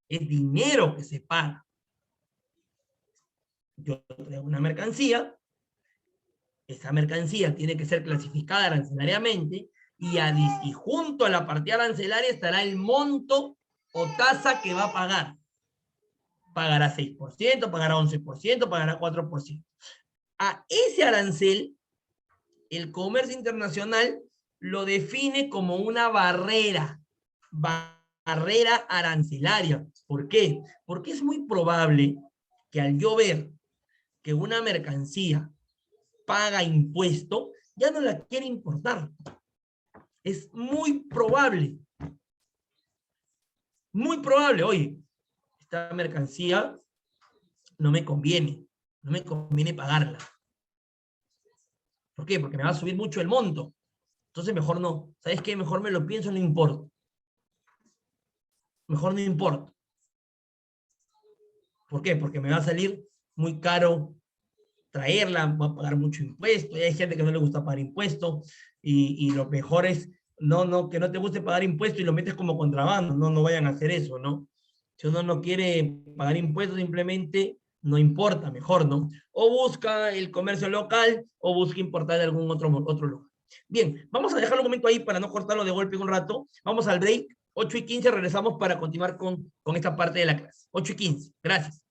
es dinero que se paga. Yo traigo una mercancía, esa mercancía tiene que ser clasificada arancelariamente y junto a la partida arancelaria estará el monto o tasa que va a pagar. Pagará 6%, pagará 11%, pagará 4%. A ese arancel, el comercio internacional lo define como una barrera arancelaria. ¿Por qué? Porque es muy probable que al yo ver que una mercancía paga impuesto, ya no la quiere importar. Es muy probable, oye, esta mercancía no me conviene pagarla. ¿Por qué? Porque me va a subir mucho el monto. Entonces mejor no. ¿Sabes qué? Mejor me lo pienso, no importa. Mejor no importa. ¿Por qué? Porque me va a salir muy caro traerla, va a pagar mucho impuesto, y hay gente que no le gusta pagar impuestos, y lo mejor es que no te guste pagar impuestos y lo metes como contrabando, no vayan a hacer eso, ¿no? Si uno no quiere pagar impuestos, simplemente no importa, mejor, ¿no? O busca el comercio local o busca importar de algún otro lugar. Bien, vamos a dejarlo un momento ahí para no cortarlo de golpe un rato. Vamos al break. 8:15 regresamos para continuar con esta parte de la clase. 8:15. Gracias.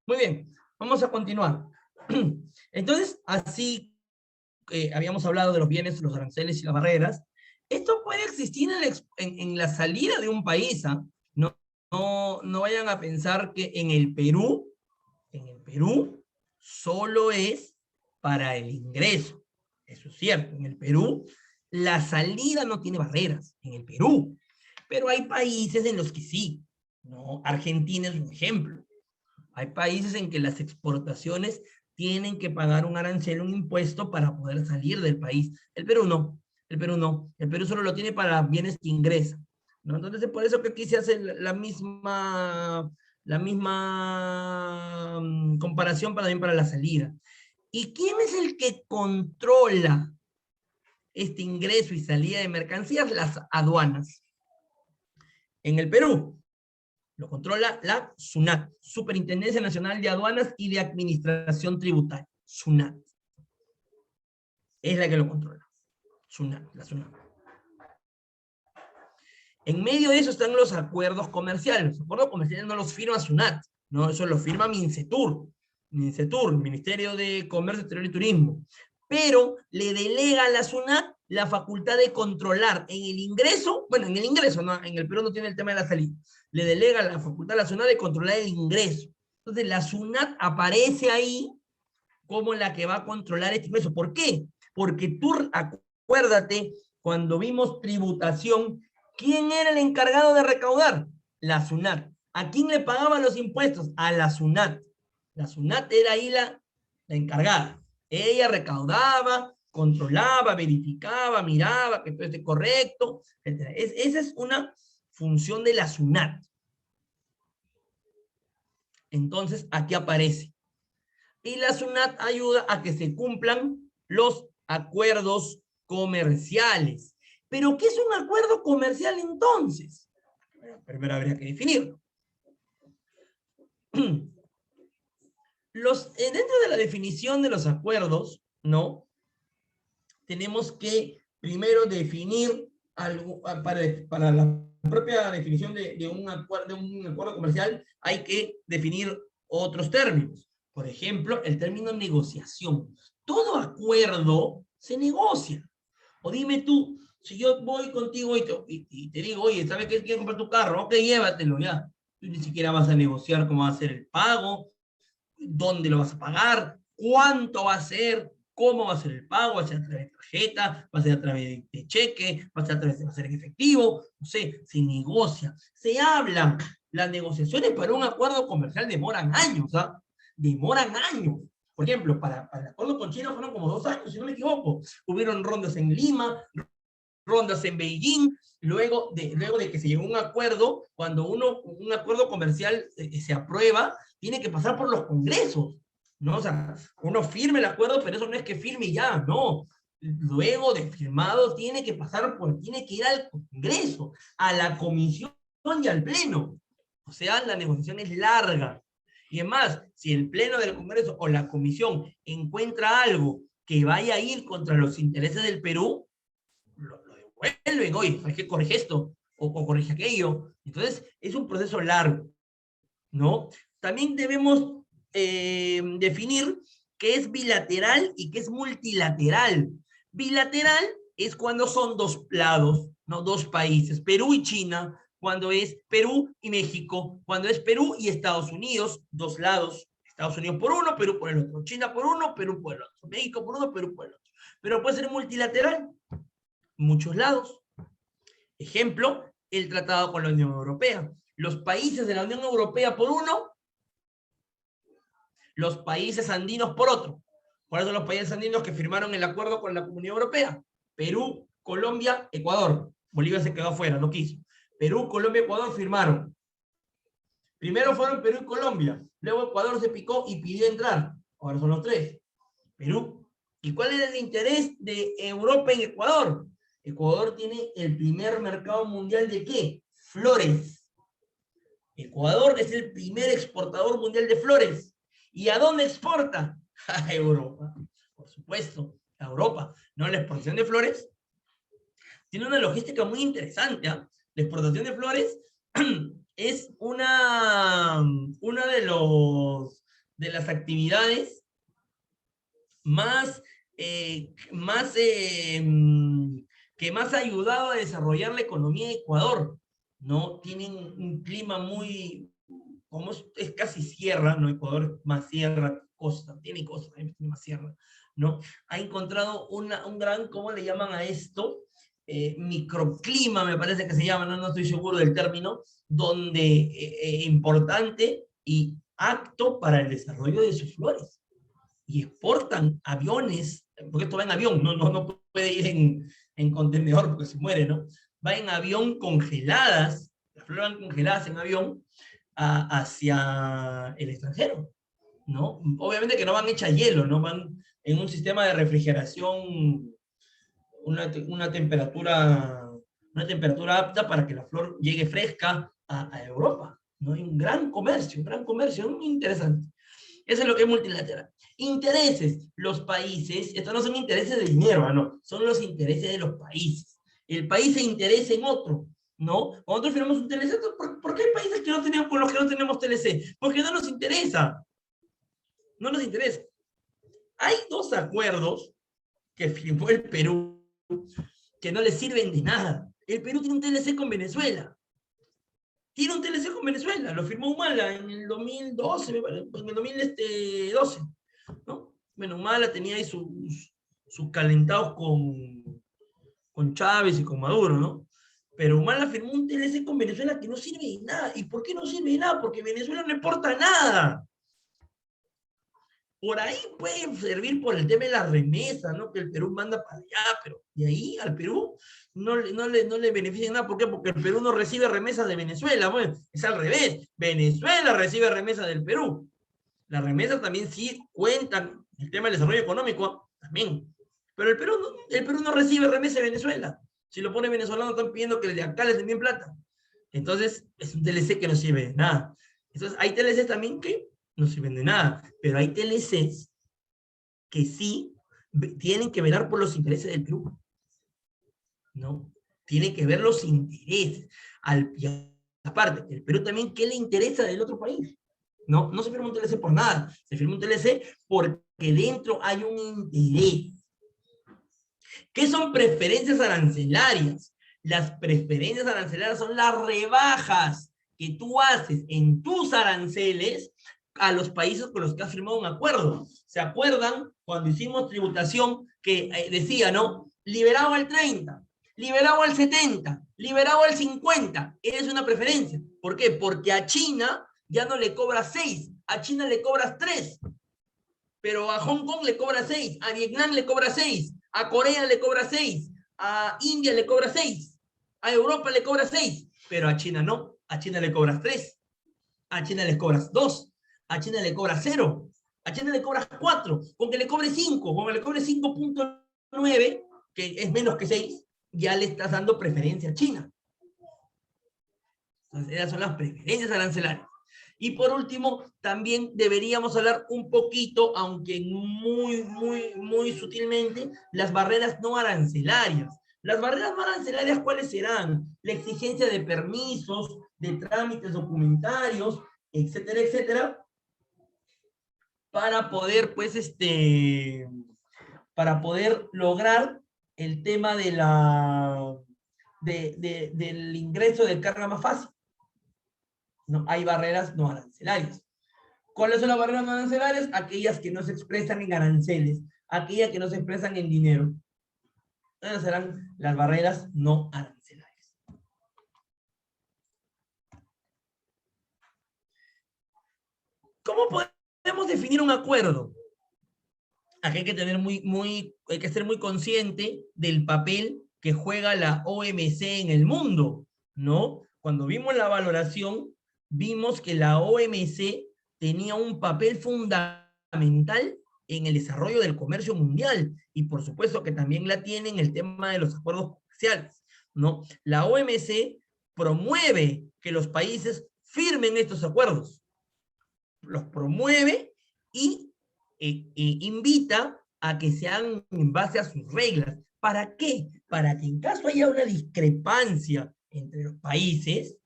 Muy bien, vamos a continuar. Entonces, así habíamos hablado de los bienes, los aranceles y las barreras. Esto puede existir en la salida de un país, ¿ah? No, no vayan a pensar que en el Perú, solo es para el ingreso. Eso es cierto, en el Perú, la salida no tiene barreras, en el Perú. Pero hay países en los que sí, ¿no? Argentina es un ejemplo. Hay países en que las exportaciones tienen que pagar un arancel, un impuesto para poder salir del país. El Perú no, el Perú no. El Perú solo lo tiene para bienes que ingresan, ¿no? Entonces, es por eso que aquí se hace la misma comparación también para la salida. ¿Y quién es el que controla este ingreso y salida de mercancías? Las aduanas. En el Perú, lo controla la SUNAT, Superintendencia Nacional de Aduanas y de Administración Tributaria. SUNAT. Es la que lo controla. SUNAT, la SUNAT. En medio de eso están los acuerdos comerciales. Los acuerdos comerciales no los firma SUNAT, no, eso lo firma MINCETUR. MINCETUR, Ministerio de Comercio Exterior y Turismo. Pero le delega a la SUNAT la facultad de controlar en el ingreso, bueno, en el ingreso, no, en el Perú no tiene el tema de la salida, le delega la facultad a la SUNAT de controlar el ingreso. Entonces la SUNAT aparece ahí como la que va a controlar este ingreso. ¿Por qué? Porque tú, acuérdate, cuando vimos tributación, ¿quién era el encargado de recaudar? La SUNAT. ¿A quién le pagaban los impuestos? A la SUNAT. La SUNAT era ahí la encargada. Ella recaudaba, controlaba, verificaba, miraba que todo esté correcto, etc. Esa es una función de la SUNAT. Entonces, aquí aparece. Y la SUNAT ayuda a que se cumplan los acuerdos comerciales. ¿Pero qué es un acuerdo comercial entonces? Primero habría que definirlo. Dentro de la definición de los acuerdos, ¿no? Tenemos que primero definir algo, para la propia definición de un acuerdo comercial, hay que definir otros términos. Por ejemplo, el término negociación. Todo acuerdo se negocia. O dime tú, si yo voy contigo y te digo, oye, ¿sabes qué? Quiero comprar tu carro, ok, llévatelo ya. Tú ni siquiera vas a negociar cómo va a ser el pago, dónde lo vas a pagar, cuánto va a ser, cómo va a ser el pago, va a ser a través de tarjeta, va a ser a través de cheque, va a ser a través de, va a ser en efectivo, no sé, se negocia, se habla. Las negociaciones para un acuerdo comercial demoran años, ¿ah? Demoran años. Por ejemplo, para el acuerdo con China fueron como 2 años, si no me equivoco. Hubieron rondas en Lima, rondas en Beijing, luego de que se llegó a un acuerdo, cuando un acuerdo comercial se aprueba, tiene que pasar por los congresos, ¿no? O sea, uno firme el acuerdo, pero eso no es que firme ya, no. Luego de firmado tiene que tiene que ir al Congreso, a la comisión y al pleno. O sea, la negociación es larga. Y además, si el pleno del Congreso o la comisión encuentra algo que vaya a ir contra los intereses del Perú, lo devuelven, oye, hay que corregir esto, o corrige aquello. Entonces, es un proceso largo, ¿no? También debemos definir qué es bilateral y qué es multilateral. Bilateral es cuando son 2 lados, ¿no? 2 países, Perú y China, cuando es Perú y México, cuando es Perú y Estados Unidos, 2 lados, Estados Unidos por uno, Perú por el otro, China por uno, Perú por el otro, México por uno, Perú por el otro. Pero puede ser multilateral, muchos lados. Ejemplo, el tratado con la Unión Europea. Los países de la Unión Europea por uno, los países andinos por otro. ¿Cuáles son los países andinos que firmaron el acuerdo con la Comunidad Europea? Perú, Colombia, Ecuador. Bolivia se quedó afuera, no quiso. Perú, Colombia, Ecuador firmaron. Primero fueron Perú y Colombia. Luego Ecuador se picó y pidió entrar. Ahora son los 3. Perú. ¿Y cuál es el interés de Europa en Ecuador? Ecuador tiene el primer mercado mundial de ¿qué? Flores. Ecuador es el primer exportador mundial de flores. ¿Y a dónde exporta? A Europa. Por supuesto, a Europa. ¿No? La exportación de flores tiene una logística muy interesante. ¿Eh? La exportación de flores es una de las actividades más, que más ha ayudado a desarrollar la economía de Ecuador, ¿no? Tienen un clima muy, como es casi sierra, ¿no? Ecuador es más sierra, costa, tiene costa, tiene más sierra, ¿no? Ha encontrado un gran, ¿cómo le llaman a esto? Microclima, me parece que se llama, no estoy seguro del término, donde importante y apto para el desarrollo de sus flores. Y exportan aviones, porque esto va en avión, no puede ir en contenedor porque se muere, ¿no? Va en avión congeladas, las flores van congeladas en avión hacia el extranjero, ¿no? Obviamente que no van hechas hielo, ¿no? Van en un sistema de refrigeración, una temperatura, una temperatura apta para que la flor llegue fresca a Europa, ¿no? Hay un gran comercio, muy interesante. Eso es lo que es multilateral. Intereses, los países, estos no son intereses de dinero, no, son los intereses de los países. El país se interesa en otro, ¿no? Cuando nosotros firmamos un TLC, ¿por qué hay países que no tenemos, con los que no tenemos TLC? Porque no nos interesa. No nos interesa. Hay dos acuerdos que firmó el Perú que no le sirven de nada. El Perú tiene un TLC con Venezuela. Tiene un TLC con Venezuela, lo firmó Humala en el 2012, en el 2012, ¿no? Bueno, Humala tenía ahí sus calentados con Chávez y con Maduro, ¿no? Pero Humala firmó un TLC con Venezuela que no sirve de nada. ¿Y por qué no sirve de nada? Porque Venezuela no exporta nada. Por ahí puede servir por el tema de las remesas, ¿no? Que el Perú manda para allá, pero de ahí al Perú no le beneficia nada. ¿Por qué? Porque el Perú no recibe remesas de Venezuela. Bueno, es al revés. Venezuela recibe remesas del Perú. Las remesas también sí cuentan, el tema del desarrollo económico también. Pero el Perú no recibe remesas de Venezuela. Si lo pone venezolano, están pidiendo que de acá les envíen plata. Entonces, es un TLC que no sirve de nada. Entonces, hay TLCs también que no sirven de nada, pero hay TLCs que sí tienen que velar por los intereses del Perú, ¿no? Tienen que ver los intereses. Y aparte, el Perú también, ¿qué le interesa del otro país? No se firma un TLC por nada, se firma un TLC porque dentro hay un interés. ¿Qué son preferencias arancelarias? Las preferencias arancelarias son las rebajas que tú haces en tus aranceles a los países con los que has firmado un acuerdo. ¿Se acuerdan cuando hicimos tributación que decía, ¿no? Liberado al 30, liberado al 70, liberado al 50? Eres una preferencia. ¿Por qué? Porque a China ya no le cobras 6, a China le cobras 3, pero a Hong Kong le cobra 6, a Vietnam le cobra 6, a Corea le cobra 6, a India le cobra 6, a Europa le cobra 6, pero a China no, a China le cobras 3, a China le cobras 2, a China le cobras 0, a China le cobras 4, con que le cobre 5, con que le cobre 5.9, que es menos que 6, ya le estás dando preferencia a China. Entonces, esas son las preferencias arancelarias. Y por último, también deberíamos hablar un poquito, aunque muy sutilmente, las barreras no arancelarias. Las barreras no arancelarias, ¿cuáles serán? La exigencia de permisos, de trámites documentarios, etcétera, para poder, pues, para poder lograr el tema del ingreso de carga más fácil. No, hay barreras no arancelarias. ¿Cuáles son las barreras no arancelarias? Aquellas que no se expresan en aranceles, aquellas que no se expresan en dinero. Esas serán las barreras no arancelarias. ¿Cómo podemos definir un acuerdo? Aquí hay que tener hay que ser muy consciente del papel que juega la OMC en el mundo, ¿no? Cuando vimos la valoración, vimos que la OMC tenía un papel fundamental en el desarrollo del comercio mundial y por supuesto que también la tiene en el tema de los acuerdos comerciales, ¿no? La OMC promueve que los países firmen estos acuerdos, los promueve y invita a que se hagan en base a sus reglas. ¿Para qué? Para que en caso haya una discrepancia entre los países,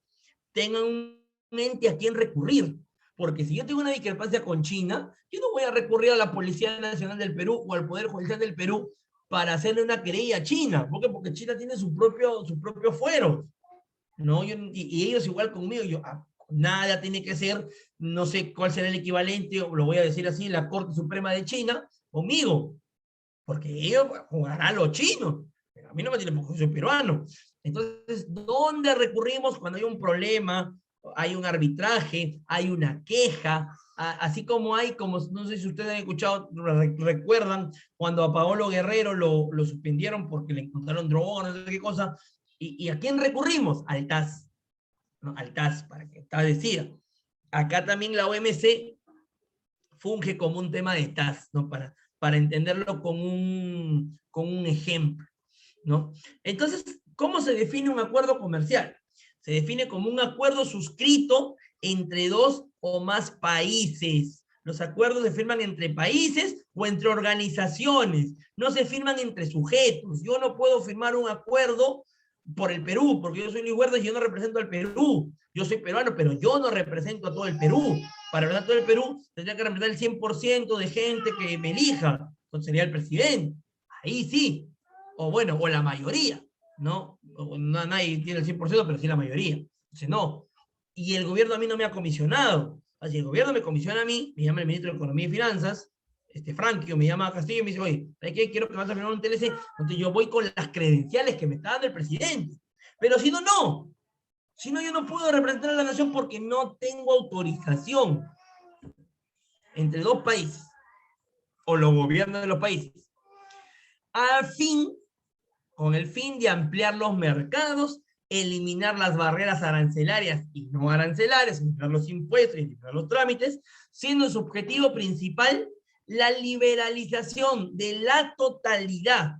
tengan un ente a quien recurrir. Porque si yo tengo una discrepancia con China, yo no voy a recurrir a la Policía Nacional del Perú o al Poder Judicial del Perú para hacerle una querella a China. ¿Por qué? Porque China tiene su propio fuero, ¿no? Y ellos igual conmigo, nada tiene que ser, no sé cuál será el equivalente, o lo voy a decir así, la Corte Suprema de China conmigo, porque ellos jugarán a los chinos, pero a mí no me tiene porque soy peruano. Entonces, ¿dónde recurrimos cuando hay un problema, hay un arbitraje, hay una queja? Así como hay, como no sé si ustedes han escuchado, recuerdan cuando a Paolo Guerrero lo suspendieron porque le encontraron droga, no sé qué cosa. ¿Y a quién recurrimos? Al TAS, ¿no? Al TAS, para que el TAS decida. Acá también la OMC funge como un tema de TAS, ¿no? Para entenderlo con un ejemplo, ¿no? Entonces, ¿cómo se define un acuerdo comercial? Se define como un acuerdo suscrito entre dos o más países. Los acuerdos se firman entre países o entre organizaciones, no se firman entre sujetos. Yo no puedo firmar un acuerdo por el Perú, porque yo soy Luis Huertas y yo no represento al Perú. Yo soy peruano, pero yo no represento a todo el Perú. Para representar a todo el Perú, tendría que representar el 100% de gente que me elija. Entonces sería el presidente. Ahí sí. O bueno, o la mayoría, ¿no? No nadie tiene el 100%, pero sí la mayoría. Entonces, no. Y el gobierno a mí no me ha comisionado. Así, el gobierno me comisiona a mí, me llama el ministro de Economía y Finanzas, Franquio, me llama a Castillo y me dice, oye, ¿sabes qué? Quiero que vas a firmar un TLC. Entonces yo voy con las credenciales que me está dando el presidente. Pero si no, no. Si no, yo no puedo representar a la nación porque no tengo autorización entre dos países o los gobiernos de los países. Al fin, con el fin de ampliar los mercados, eliminar las barreras arancelarias y no arancelarias, eliminar los impuestos y eliminar los trámites, siendo su objetivo principal la liberalización de la totalidad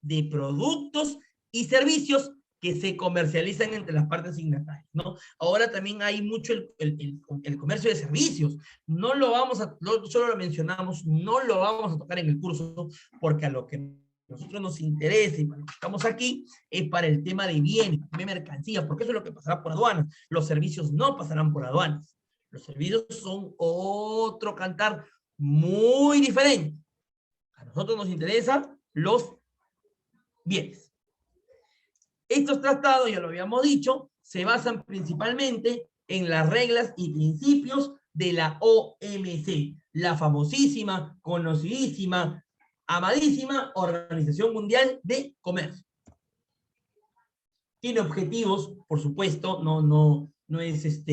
de productos y servicios que se comercializan entre las partes signatarias, ¿no? Ahora también hay mucho el comercio de servicios. No lo vamos a, solo lo mencionamos, no lo vamos a tocar en el curso, porque a lo que nosotros nos interesa y para lo que estamos aquí es para el tema de bienes, de mercancías, porque eso es lo que pasará por aduanas. Los servicios no pasarán por aduanas. Los servicios son otro cantar muy diferente. A nosotros nos interesan los bienes. Estos tratados, ya lo habíamos dicho, se basan principalmente en las reglas y principios de la OMC, la famosísima, conocidísima, amadísima Organización Mundial de Comercio. Tiene objetivos, por supuesto, no es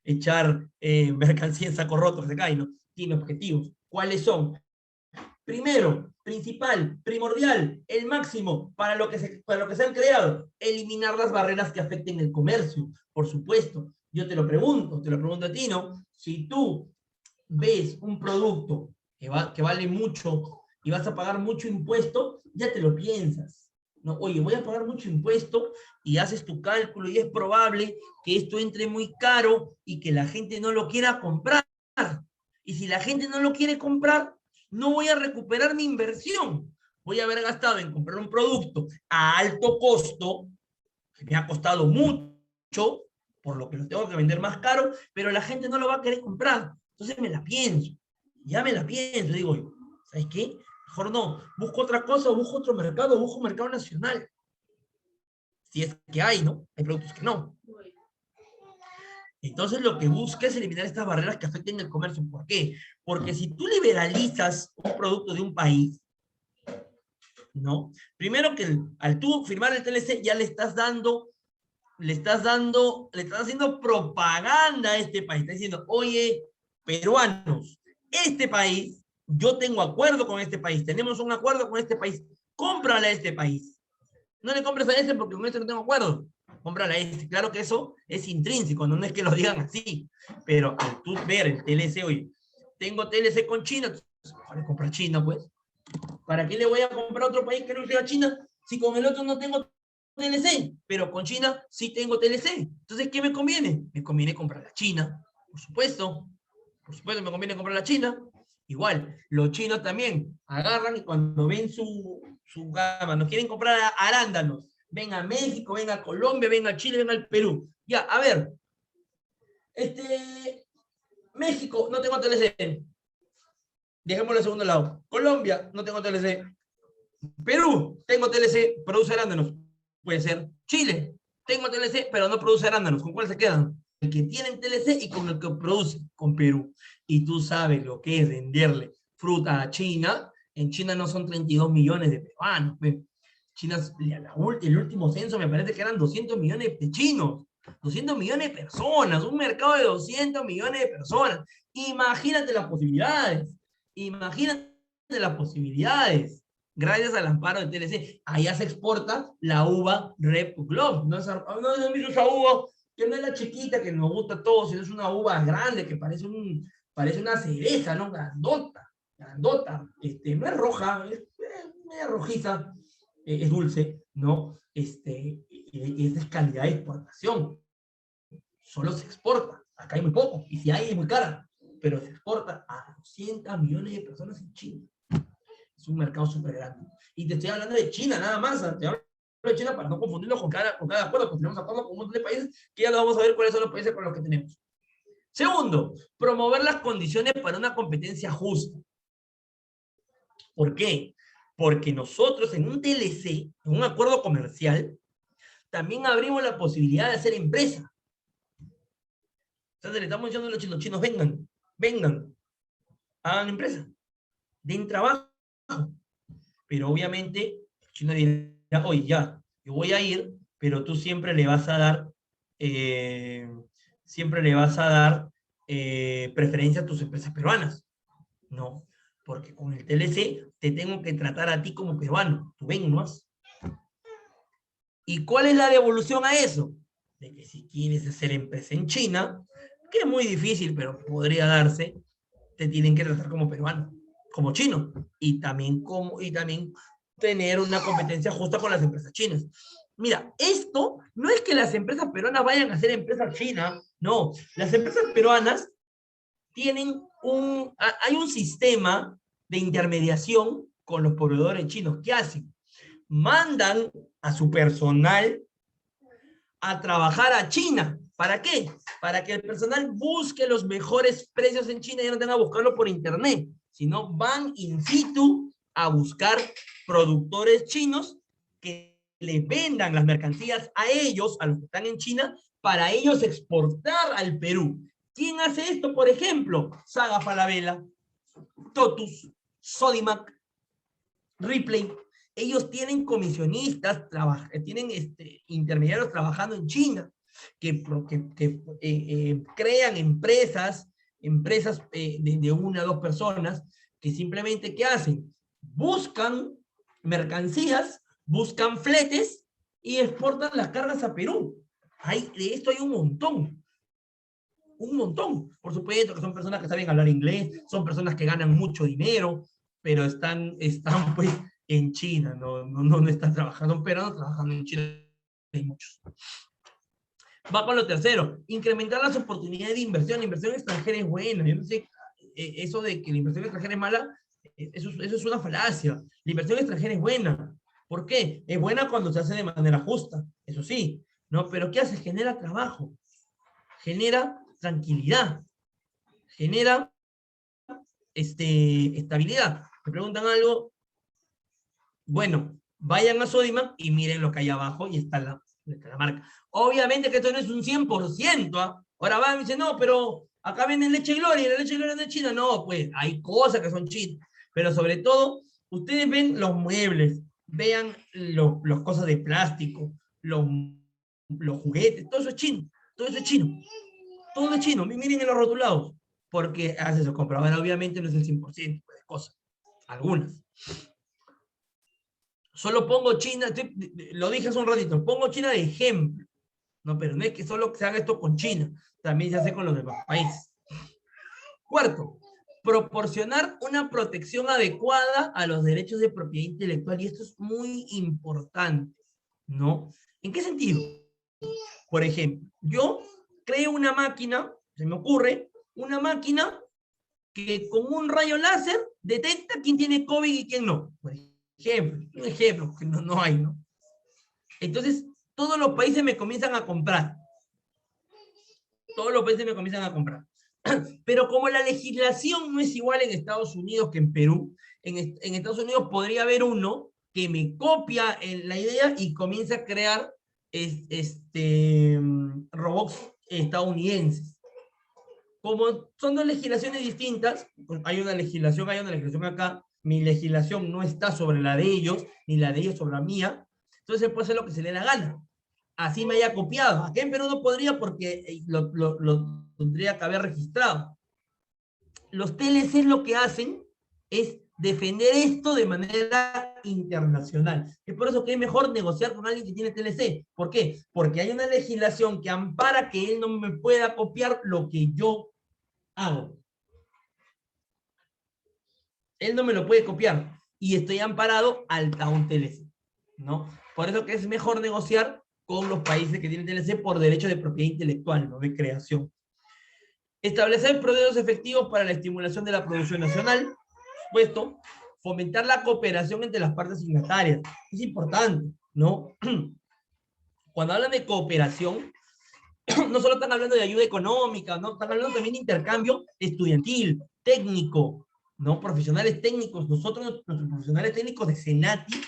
echar mercancía en saco roto que se cae, ¿no? Tiene objetivos. ¿Cuáles son? Primero, principal, primordial, el máximo para lo que se han creado, eliminar las barreras que afecten el comercio, por supuesto. Yo te lo pregunto a ti, ¿no? Si tú ves un producto que vale mucho y vas a pagar mucho impuesto, ya te lo piensas, ¿no? Oye, voy a pagar mucho impuesto y haces tu cálculo y es probable que esto entre muy caro y que la gente no lo quiera comprar. Y si la gente no lo quiere comprar, no voy a recuperar mi inversión. Voy a haber gastado en comprar un producto a alto costo, que me ha costado mucho, por lo que lo tengo que vender más caro, pero la gente no lo va a querer comprar. Entonces me la pienso. Ya me la pienso. Digo, ¿sabes qué? Mejor no. Busco otra cosa, busco otro mercado, busco un mercado nacional. Si es que hay, ¿no? Hay productos que no. Entonces lo que busca es eliminar estas barreras que afecten el comercio. ¿Por qué? Porque si tú liberalizas un producto de un país, ¿no? Primero que al tú firmar el TLC ya le estás haciendo propaganda a este país. Estás diciendo, oye, peruanos, este país, yo tengo acuerdo con este país, tenemos un acuerdo con este país, cómprale a este país. No le compres a este porque con este no tengo acuerdo. Cómprale a este. Claro que eso es intrínseco, no es que lo digan así. Pero al tú ver el TLC, oye, tengo TLC con China, ¿para comprar China, pues? ¿Para qué le voy a comprar a otro país que no sea China si con el otro no tengo TLC? Pero con China sí tengo TLC. Entonces, ¿qué me conviene? Me conviene comprar la China, por supuesto. Por supuesto, me conviene comprar la China. Igual, los chinos también agarran y cuando ven su gama, nos quieren comprar arándanos. Ven a México, ven a Colombia, ven a Chile, ven al Perú. Ya, a ver, México, no tengo TLC. Dejémoslo al segundo lado. Colombia, no tengo TLC. Perú, tengo TLC, produce arándanos. Puede ser. Chile, tengo TLC, pero no produce arándanos. ¿Con cuál se quedan? El que tienen TLC y con el que produce, con Perú. Y tú sabes lo que es venderle fruta a China. En China no son 32 millones de peruanos. China, el último censo me parece que eran 200 millones de chinos. 200 millones de personas, un mercado de 200 millones de personas. Imagínate las posibilidades. Imagínate las posibilidades. Gracias al amparo de TLC, allá se exporta la uva Red Globe. No es esa uva que no es la chiquita que nos gusta a todos, sino es una uva grande que parece una cereza, ¿no? Grandota, grandota. No es roja, es rojiza, es dulce, ¿no? Es de calidad de exportación. Solo se exporta. Acá hay muy poco, y si hay es muy cara, pero se exporta a 200 millones de personas en China. Es un mercado súper grande. Y te estoy hablando de China nada más. Te hablo de China para no confundirlo con cada acuerdo, porque tenemos acuerdos con un montón de países que ya lo vamos a ver cuáles son los países con los que tenemos. Segundo, promover las condiciones para una competencia justa. ¿Por qué? Porque nosotros en un TLC, en un acuerdo comercial, también abrimos la posibilidad de hacer empresa. Entonces le estamos diciendo a los chinos, vengan, hagan empresa, den trabajo. Pero obviamente el chino dirá, oye, ya, yo voy a ir, pero tú siempre le vas a dar, preferencia a tus empresas peruanas. No, porque con el TLC te tengo que tratar a ti como peruano. Tú ven más. ¿Y cuál es la devolución a eso? De que si quieres hacer empresa en China, que es muy difícil, pero podría darse, te tienen que tratar como peruano, como chino, y también tener una competencia justa con las empresas chinas. Mira, esto no es que las empresas peruanas vayan a hacer empresas chinas, no, las empresas peruanas hay un sistema de intermediación con los proveedores chinos. ¿Qué hacen? Mandan a su personal a trabajar a China. ¿Para qué? Para que el personal busque los mejores precios en China y no tenga que buscarlo por internet, sino van in situ a buscar productores chinos que le vendan las mercancías a ellos, a los que están en China, para ellos exportar al Perú. ¿Quién hace esto, por ejemplo? Saga Falabella, Totus, Sodimac, Ripley. Ellos tienen comisionistas, tienen intermediarios trabajando en China, que crean empresas de una o dos personas, que simplemente, ¿qué hacen? Buscan mercancías, buscan fletes y exportan las cargas a Perú. De esto hay un montón. Un montón. Por supuesto que son personas que saben hablar inglés, son personas que ganan mucho dinero, pero están pues en China, no están trabajando, pero trabajando en China hay muchos. Va con lo tercero, incrementar las oportunidades de inversión. La inversión extranjera es buena. Yo no sé, eso de que la inversión extranjera es mala, eso es una falacia. La inversión extranjera es buena. ¿Por qué? Es buena cuando se hace de manera justa, eso sí, ¿no? Pero ¿qué hace? Genera trabajo, genera tranquilidad, genera estabilidad. Me preguntan algo, bueno, vayan a Sodimac y miren lo que hay abajo y está la marca. Obviamente que esto no es un 100%, ¿ah? Ahora van y dicen, no, pero acá venden leche Gloria y la leche Gloria no es china. No, pues hay cosas que son chinas, pero sobre todo, ustedes ven los muebles, vean los cosas de plástico, los juguetes, todo eso es chino, todo eso es chino, todo es chino. Miren en los rotulados, porque hace eso compra. Ahora, obviamente no es el 100% de cosas, algunas. Solo pongo China, lo dije hace un ratito, pongo China de ejemplo. No, pero no es que solo se haga esto con China, también se hace con los demás países. Cuarto, proporcionar una protección adecuada a los derechos de propiedad intelectual, y esto es muy importante, ¿no? ¿En qué sentido? Por ejemplo, yo creo una máquina, se me ocurre, una máquina que con un rayo láser detecta quién tiene COVID y quién no. Por ejemplo, un ejemplo, que no hay, ¿no? Entonces, todos los países me comienzan a comprar. Todos los países me comienzan a comprar. Pero como la legislación no es igual en Estados Unidos que en Perú, en Estados Unidos podría haber uno que me copia la idea y comienza a crear robots estadounidenses. Como son dos legislaciones distintas, pues hay una legislación acá, mi legislación no está sobre la de ellos, ni la de ellos sobre la mía, entonces puede hacer lo que se le dé la gana. Así me haya copiado. Acá en Perú no podría porque lo tendría que haber registrado. Los TLC lo que hacen es defender esto de manera internacional. Es por eso que es mejor negociar con alguien que tiene TLC. ¿Por qué? Porque hay una legislación que ampara que él no me pueda copiar lo que yo hago. Él no me lo puede copiar y estoy amparado a un TLC, ¿no? Por eso que es mejor negociar con los países que tienen TLC por derecho de propiedad intelectual, no de creación. Establecer procesos efectivos para la estimulación de la producción nacional, por supuesto. Fomentar la cooperación entre las partes signatarias. Es importante, ¿no? Cuando hablan de cooperación, no solo están hablando de ayuda económica, ¿no? Están hablando también de intercambio estudiantil, técnico, ¿no? Profesionales técnicos. Nosotros, nuestros profesionales técnicos de Senati,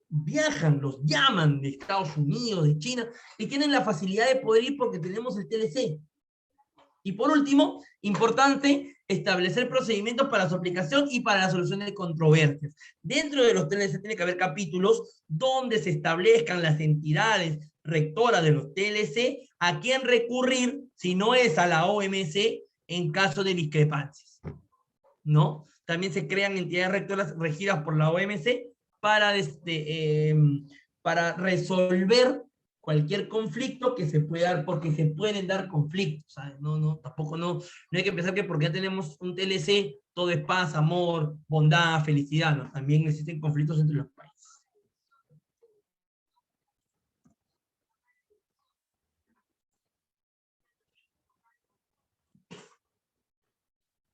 viajan, los llaman de Estados Unidos, de China, y tienen la facilidad de poder ir porque tenemos el TLC. Y por último, importante, establecer procedimientos para su aplicación y para la solución de controversias. Dentro de los TLC tiene que haber capítulos donde se establezcan las entidades rectoras de los TLC a quién recurrir si no es a la OMC en caso de discrepancias, ¿no? También se crean entidades rectoras regidas por la OMC para resolver cualquier conflicto que se pueda dar, porque se pueden dar conflictos, ¿sabes? Tampoco no hay que pensar que porque ya tenemos un TLC, todo es paz, amor, bondad, felicidad, ¿no? También existen conflictos entre los países.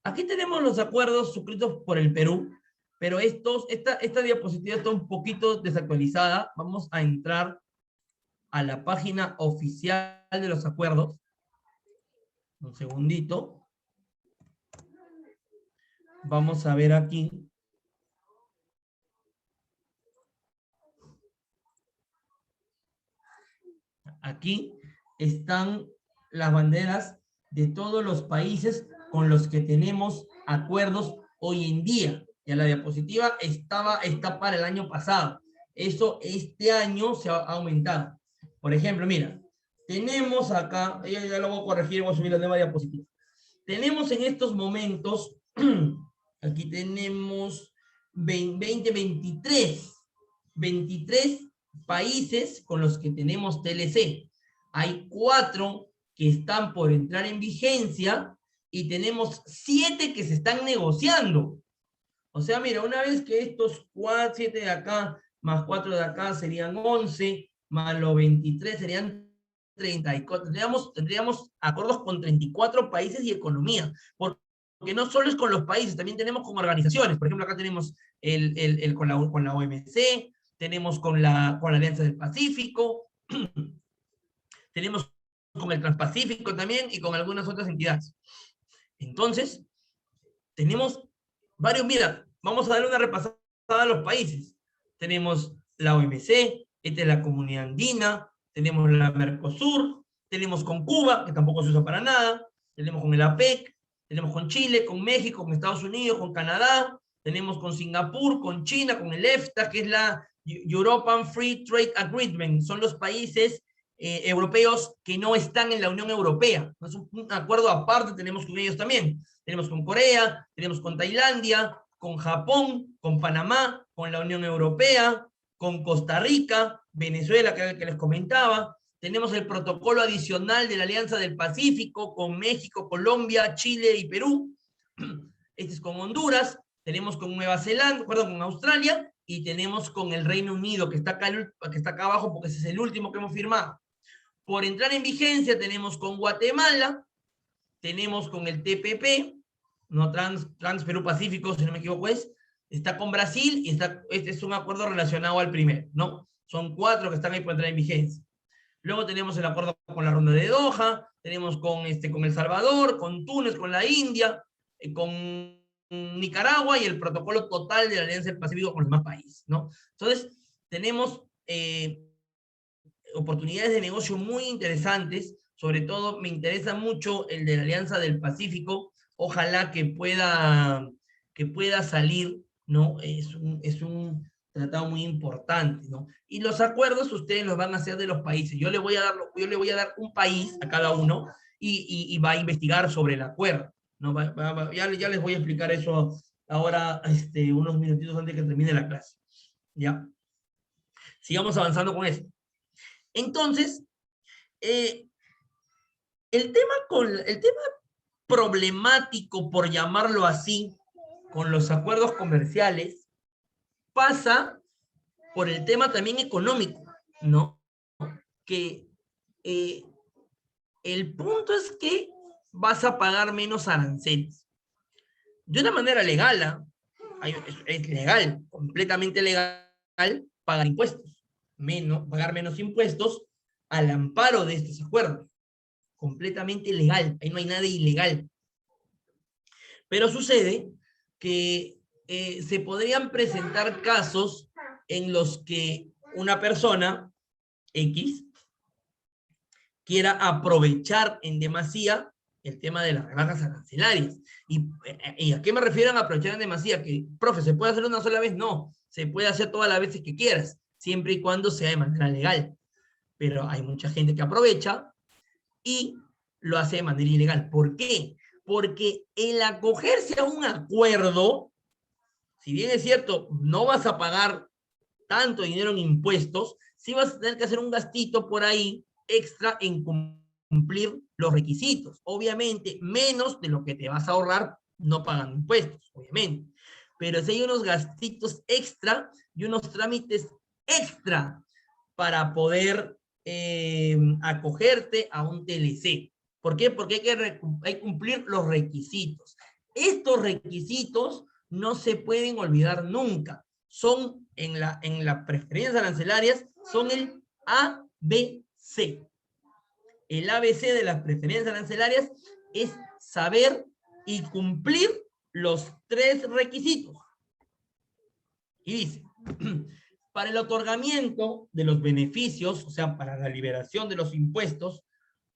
Aquí tenemos los acuerdos suscritos por el Perú, pero esta diapositiva está un poquito desactualizada. Vamos a entrar a la página oficial de los acuerdos. Un segundito. Vamos a ver aquí. Aquí están las banderas de todos los países con los que tenemos acuerdos hoy en día. Ya la diapositiva está para el año pasado. Eso este año se ha aumentado. Por ejemplo, mira, tenemos acá, ya lo voy a corregir, voy a subir la nueva diapositiva. Tenemos en estos momentos, aquí tenemos 23 países con los que tenemos TLC. Hay 4 que están por entrar en vigencia y tenemos 7 que se están negociando. O sea, mira, una vez que estos 7 de acá más 4 de acá serían 11, más los 23 serían 34. Tendríamos acuerdos con 34 países y economías. Porque no solo es con los países, también tenemos con organizaciones. Por ejemplo, acá tenemos con la OMC, tenemos con la Alianza del Pacífico, tenemos con el Transpacífico también y con algunas otras entidades. Entonces, tenemos varios, mira, vamos a darle una repasada a los países. Tenemos la OMC, esta es la Comunidad Andina, tenemos la Mercosur, tenemos con Cuba, que tampoco se usa para nada, tenemos con el APEC, tenemos con Chile, con México, con Estados Unidos, con Canadá, tenemos con Singapur, con China, con el EFTA, que es la European Free Trade Agreement, son los países europeos que no están en la Unión Europea. Es un acuerdo aparte, tenemos con ellos también. Tenemos con Corea, tenemos con Tailandia, con Japón, con Panamá, con la Unión Europea, con Costa Rica, Venezuela, que les comentaba. Tenemos el protocolo adicional de la Alianza del Pacífico con México, Colombia, Chile y Perú. Este es con Honduras. Tenemos con Nueva Zelanda, perdón, con Australia, y tenemos con el Reino Unido, que está acá abajo porque ese es el último que hemos firmado. Por entrar en vigencia tenemos con Guatemala, tenemos con el TPP, no Trans Perú Pacífico, si no me equivoco está con Brasil y este es un acuerdo relacionado al primero, ¿no? Son 4 que están ahí por entrar en vigencia. Luego tenemos el acuerdo con la Ronda de Doha, tenemos con El Salvador, con Túnez, con la India, con Nicaragua y el protocolo total de la Alianza del Pacífico con los demás países, ¿no? Entonces, tenemos oportunidades de negocio muy interesantes, sobre todo me interesa mucho el de la Alianza del Pacífico, ojalá que pueda salir, ¿no? Es un tratado muy importante, ¿no? Y los acuerdos ustedes los van a hacer de los países. Yo le voy a dar un país a cada uno y va a investigar sobre el acuerdo, ¿no? Ya les voy a explicar eso ahora, unos minutitos antes que termine la clase. ¿Ya? Sigamos avanzando con eso. Entonces, eh, el tema problemático, por llamarlo así, con los acuerdos comerciales, pasa por el tema también económico, ¿no? Que el punto es que vas a pagar menos aranceles. De una manera legal, es legal, completamente legal, pagar impuestos, pagar menos impuestos al amparo de estos acuerdos. Completamente legal, ahí no hay nada ilegal. Pero sucede que se podrían presentar casos en los que una persona X quiera aprovechar en demasía el tema de las rebajas arancelarias. ¿Y a qué me refiero a aprovechar en demasía? Que, profe, ¿se puede hacer una sola vez? No, se puede hacer todas las veces que quieras, siempre y cuando sea de manera legal. Pero hay mucha gente que aprovecha y lo hace de manera ilegal. ¿Por qué? Porque el acogerse a un acuerdo, si bien es cierto, no vas a pagar tanto dinero en impuestos, sí vas a tener que hacer un gastito por ahí extra en cumplir los requisitos. Obviamente, menos de lo que te vas a ahorrar no pagando impuestos, obviamente. Pero si hay unos gastitos extra y unos trámites extra para poder acogerte a un TLC. ¿Por qué? Porque hay que cumplir los requisitos. Estos requisitos no se pueden olvidar nunca. Son en las preferencias arancelarias, son el ABC. El ABC de las preferencias arancelarias es saber y cumplir los 3 requisitos. Y dice, para el otorgamiento de los beneficios, o sea, para la liberación de los impuestos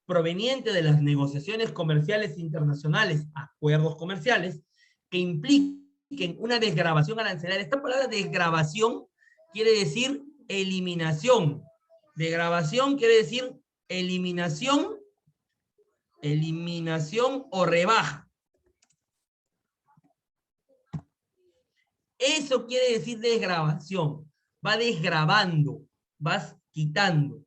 provenientes de las negociaciones comerciales internacionales, acuerdos comerciales, que impliquen una desgravación arancelaria. Esta palabra desgravación quiere decir eliminación. Degravación quiere decir eliminación o rebaja. Eso quiere decir desgravación. Va desgravando, vas quitando.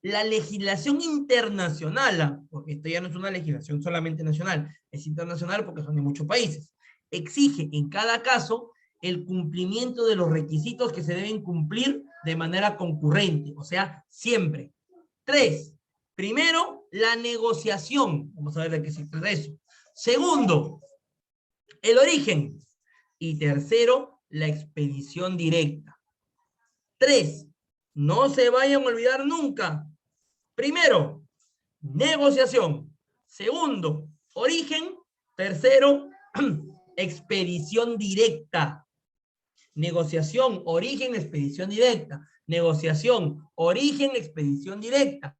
La legislación internacional, porque esto ya no es una legislación solamente nacional, es internacional porque son de muchos países, exige en cada caso el cumplimiento de los requisitos que se deben cumplir de manera concurrente, o sea, siempre. 3. Primero, la negociación. Vamos a ver de qué se trata eso. Segundo, el origen. Y tercero, la expedición directa. 3. No se vayan a olvidar nunca. Primero, negociación. Segundo, origen. Tercero, expedición directa. Negociación, origen, expedición directa. Negociación, origen, expedición directa.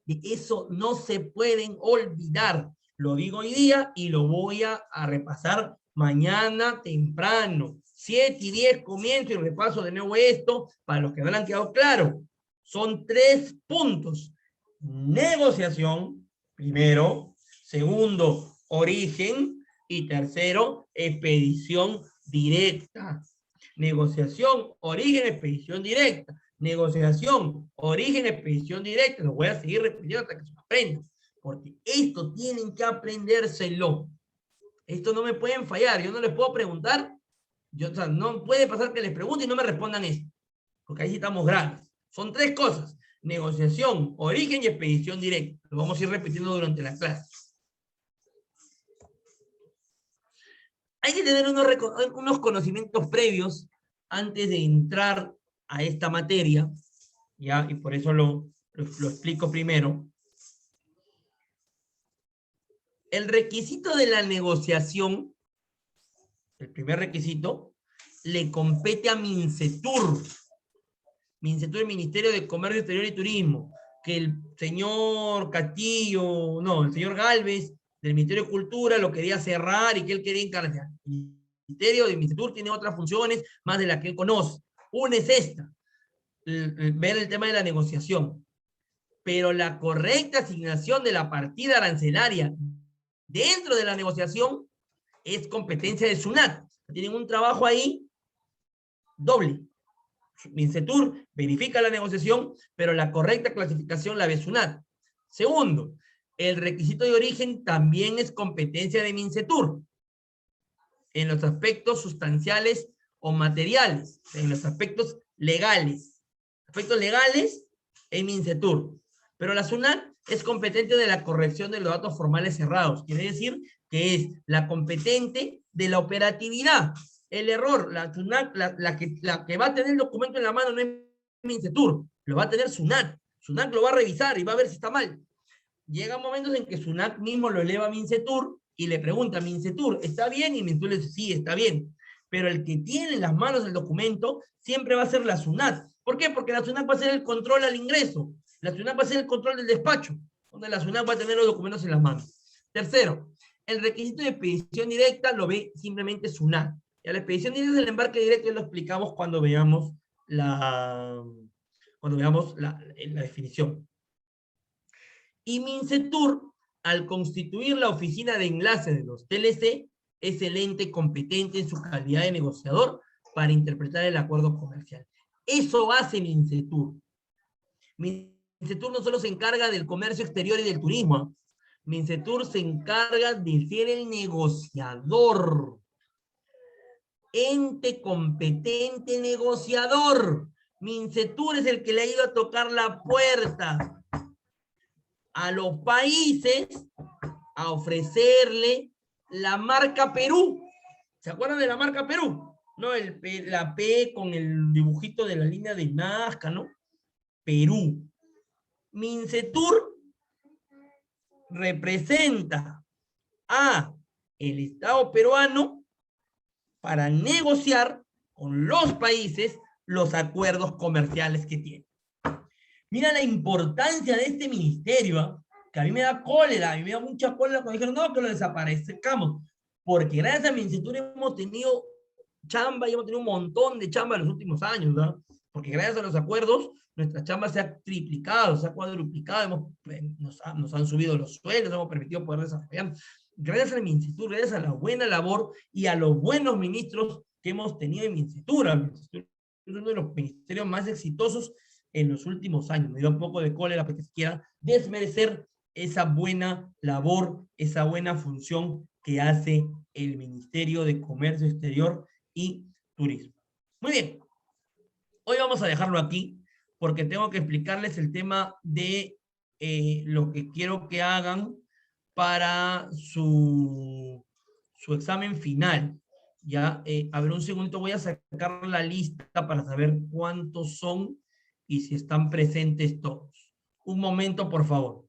De eso no se pueden olvidar. Lo digo hoy día y lo voy a repasar mañana temprano. 7:10 comienzo y repaso de nuevo esto para los que no le han quedado claro. Son 3 puntos. Negociación, primero. Segundo, origen. Y tercero, expedición directa. Negociación, origen, expedición directa. Negociación, origen, expedición directa. Lo voy a seguir repitiendo hasta que se lo aprendan. Porque esto tienen que aprendérselo. Esto no me pueden fallar. Yo no les puedo preguntar. O sea, no puede pasar que les pregunte y no me respondan esto. Porque ahí sí estamos graves. Son 3 cosas. Negociación, origen y expedición directa. Lo vamos a ir repitiendo durante la clase. Hay que tener unos conocimientos previos antes de entrar a esta materia, ¿ya? Y por eso lo explico primero. El requisito de la negociación, el primer requisito, le compete a Mincetur. Mincetur, el Ministerio de Comercio Exterior y Turismo, que el señor Castillo, no, el señor Galvez, del Ministerio de Cultura, lo quería cerrar y que él quería encargar. El Ministerio de Mincetur tiene otras funciones más de las que él conoce. Una es esta, ver el tema de la negociación. Pero la correcta asignación de la partida arancelaria dentro de la negociación es competencia de SUNAT. Tienen un trabajo ahí doble. Mincetur verifica la negociación, pero la correcta clasificación la ve SUNAT. Segundo, el requisito de origen también es competencia de Mincetur en los aspectos sustanciales o materiales, en los aspectos legales. Aspectos legales en Mincetur. Pero la SUNAT es competente de la corrección de los datos formales cerrados. Quiere decir que es la competente de la operatividad. El error, la SUNAT, la que va a tener el documento en la mano no es Mincetur, lo va a tener SUNAT. SUNAT lo va a revisar y va a ver si está mal. Llega momentos en que SUNAT mismo lo eleva a Mincetur y le pregunta a Mincetur, ¿está bien? Y Mincetur le dice, sí, está bien. Pero el que tiene en las manos el documento siempre va a ser la SUNAT. ¿Por qué? Porque la SUNAT va a hacer el control al ingreso. La SUNAT va a hacer el control del despacho, donde la SUNAT va a tener los documentos en las manos. Tercero, el requisito de expedición directa lo ve simplemente SUNAT. Y a la expedición directa del embarque directo lo explicamos cuando veamos la definición. Y Mincetur, al constituir la oficina de enlace de los TLC, es el ente competente en su calidad de negociador para interpretar el acuerdo comercial. Eso hace Mincetur. Mincetur no solo se encarga del comercio exterior y del turismo, Mincetur se encarga de ser el negociador, ente competente negociador. Mincetur es el que le ha ido a tocar la puerta a los países a ofrecerle la marca Perú. ¿Se acuerdan de la marca Perú? No, la P con el dibujito de la línea de Nazca, ¿no? Perú. Mincetur representa a el Estado peruano para negociar con los países los acuerdos comerciales que tiene. Mira la importancia de este ministerio, ¿eh? Que a mí me da cólera, a mí me da mucha cólera cuando dijeron, no, que lo desaparezcamos, porque gracias a Mincetur hemos tenido chamba y hemos tenido un montón de chamba en los últimos años, ¿no? Porque gracias a los acuerdos, nuestra chamba se ha triplicado, se ha cuadruplicado, nos han subido los sueldos, hemos permitido poder desarrollar. Gracias al Mincetur, gracias a la buena labor y a los buenos ministros que hemos tenido en Mincetur. Mincetur es uno de los ministerios más exitosos en los últimos años. Me da un poco de cólera porque se quiera desmerecer esa buena labor, esa buena función que hace el Ministerio de Comercio Exterior y Turismo. Muy bien, hoy vamos a dejarlo aquí porque tengo que explicarles el tema de lo que quiero que hagan para su examen final. Ya, a ver, un segundo, voy a sacar la lista para saber cuántos son y si están presentes todos. Un momento, por favor.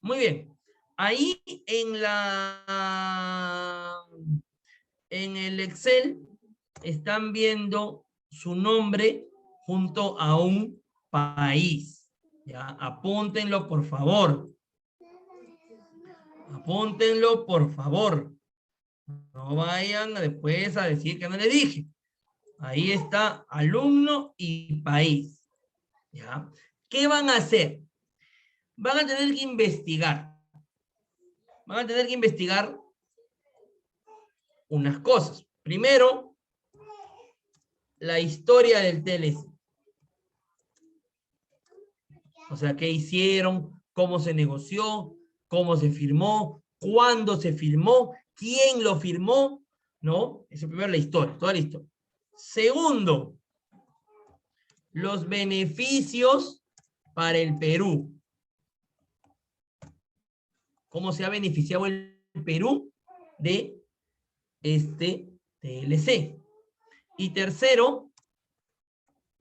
Muy bien. Ahí en el Excel están viendo su nombre junto a un país. Ya, apúntenlo por favor. Apúntenlo por favor. No vayan después a decir que no le dije. Ahí está alumno y país. ¿Ya? ¿Qué van a hacer? Van a tener que investigar. Van a tener que investigar unas cosas. Primero, la historia del TLC. O sea, qué hicieron, cómo se negoció, cómo se firmó, cuándo se firmó, quién lo firmó, ¿no? Eso primero la historia, toda la historia. Segundo, los beneficios para el Perú. ¿Cómo se ha beneficiado el Perú de este TLC? Y tercero,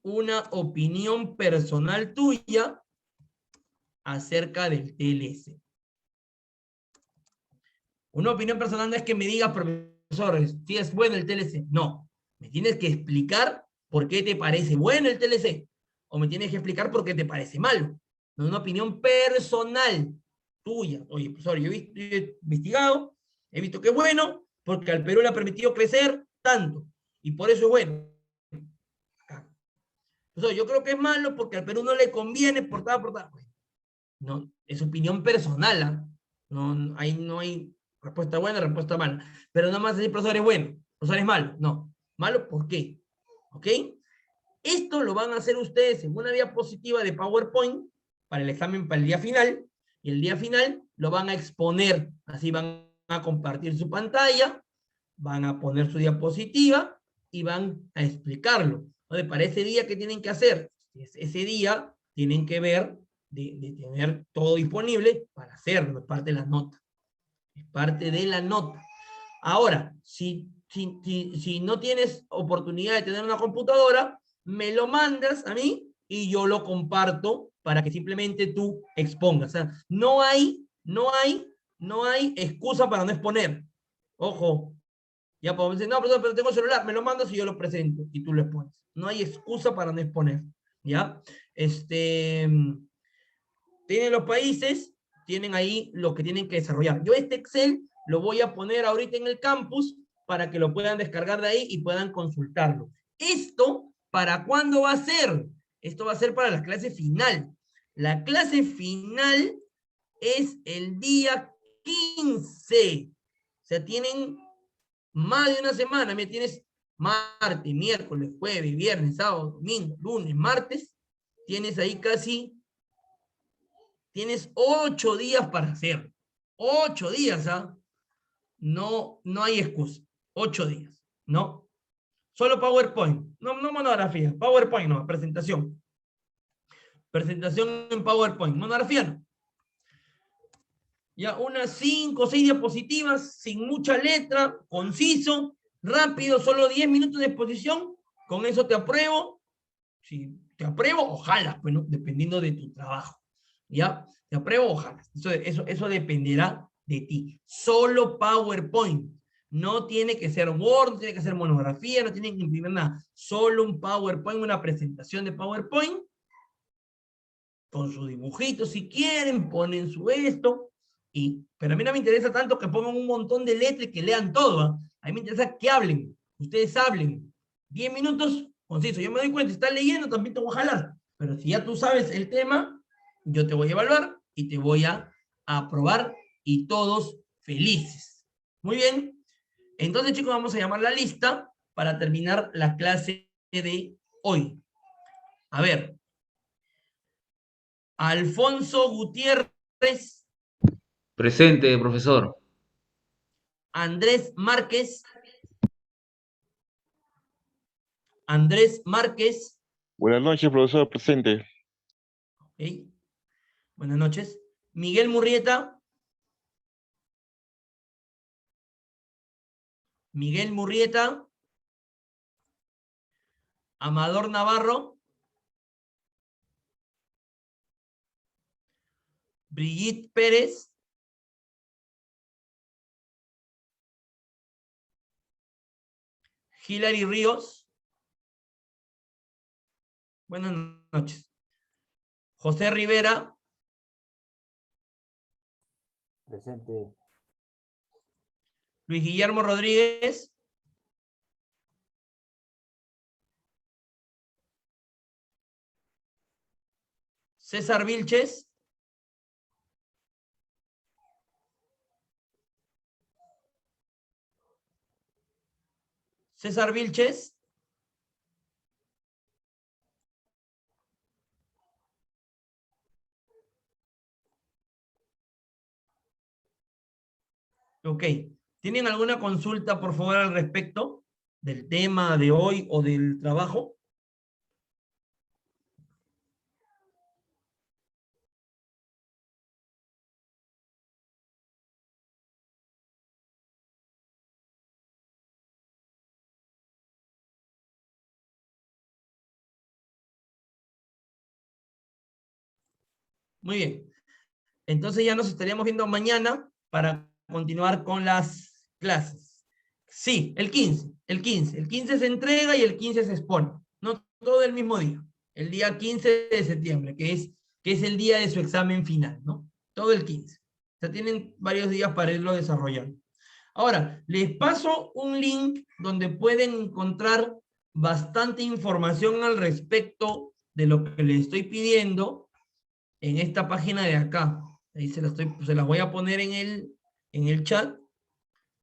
una opinión personal tuya acerca del TLC. Una opinión personal no es que me digas, profesor, si es bueno el TLC. No, me tienes que explicar por qué te parece bueno el TLC. O me tienes que explicar por qué te parece malo. No es una opinión personal tuya. Oye, profesor, yo he investigado, he visto que es bueno, porque al Perú le ha permitido crecer tanto. Y por eso es bueno. Profesor, yo creo que es malo porque al Perú no le conviene por tal. No, es opinión personal. ¿Ah? No, ahí no hay respuesta buena, respuesta mala. Pero nada más decir, profesor es bueno, profesor es malo. No, malo, ¿por qué? ¿Ok? Esto lo van a hacer ustedes en una diapositiva de PowerPoint para el examen para el día final. Y el día final lo van a exponer. Así van a compartir su pantalla, van a poner su diapositiva y van a explicarlo. Entonces, para ese día, ¿qué tienen que hacer? Ese día tienen que ver de tener todo disponible para hacerlo, es parte de la nota. Es parte de la nota. Ahora, si no tienes oportunidad de tener una computadora, me lo mandas a mí y yo lo comparto para que simplemente tú expongas. O sea, no hay excusa para no exponer. Ojo, ya podemos decir, no, pero tengo celular, me lo mandas y yo lo presento y tú lo expones. No hay excusa para no exponer. ¿Ya? Tienen los países, tienen ahí lo que tienen que desarrollar. Yo este Excel lo voy a poner ahorita en el campus para que lo puedan descargar de ahí y puedan consultarlo. ¿Esto para cuándo va a ser? Esto va a ser para la clase final. La clase final es el día 15. O sea, tienen más de una semana. Mira, tienes martes, miércoles, jueves, viernes, sábado, domingo, lunes, martes. Tienes ahí tienes 8 días para hacerlo. 8 días, ¿ah? No hay excusa. 8 días, ¿no? Solo PowerPoint. No monografía. PowerPoint, no. Presentación. Presentación en PowerPoint. Monografía, no. Ya unas 5 o 6 diapositivas, sin mucha letra, conciso, rápido, solo 10 minutos de exposición. Con eso te apruebo. Si te apruebo, ojalá, bueno, dependiendo de tu trabajo. ¿Ya? Te apruebo, ojalá. Eso dependerá de ti. Solo PowerPoint. No tiene que ser Word, no tiene que ser monografía, no tiene que imprimir nada. Solo un PowerPoint, una presentación de PowerPoint, con su dibujito, si quieren, ponen su esto. Pero a mí no me interesa tanto que pongan un montón de letras y que lean todo. ¿Eh? A mí me interesa que hablen. Ustedes hablen. 10 minutos, conciso. Yo me doy cuenta, si estás leyendo, también te voy a jalar. Pero si ya tú sabes el tema, yo te voy a evaluar y te voy a aprobar y todos felices. Muy bien. Entonces, chicos, vamos a llamar la lista para terminar la clase de hoy. A ver. Alfonso Gutiérrez. Presente, profesor. Andrés Márquez. Andrés Márquez. Buenas noches, profesor, presente. Okay. Buenas noches. Miguel Murrieta. Miguel Murrieta. Amador Navarro. Brigitte Pérez. Hilary Ríos. Buenas noches. José Rivera. Presente. Luis Guillermo Rodríguez. César Vilches. César Vilches. Ok. ¿Tienen alguna consulta, por favor, al respecto del tema de hoy o del trabajo? Muy bien. Entonces ya nos estaríamos viendo mañana para continuar con las clases. Sí, el 15, el 15. El 15 se entrega y el 15 se expone. No todo el mismo día. El día 15 de septiembre, que es el día de su examen final, ¿no? Todo el 15. O sea, tienen varios días para irlo desarrollando. Ahora, les paso un link donde pueden encontrar bastante información al respecto de lo que les estoy pidiendo en esta página de acá. Ahí se las voy a poner en el chat.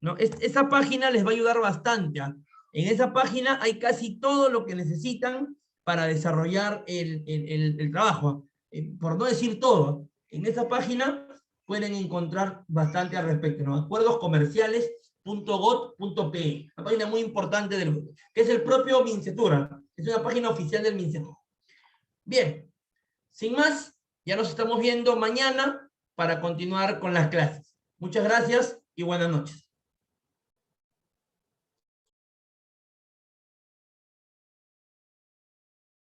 ¿No? Esa página les va a ayudar bastante. ¿Ah? En esa página hay casi todo lo que necesitan para desarrollar el trabajo. Por no decir todo, en esa página pueden encontrar bastante al respecto. ¿No? acuerdoscomerciales.got.pe, una página muy importante que es el propio Mincetura. Es una página oficial del Mincetura. Bien, sin más, ya nos estamos viendo mañana para continuar con las clases. Muchas gracias y buenas noches.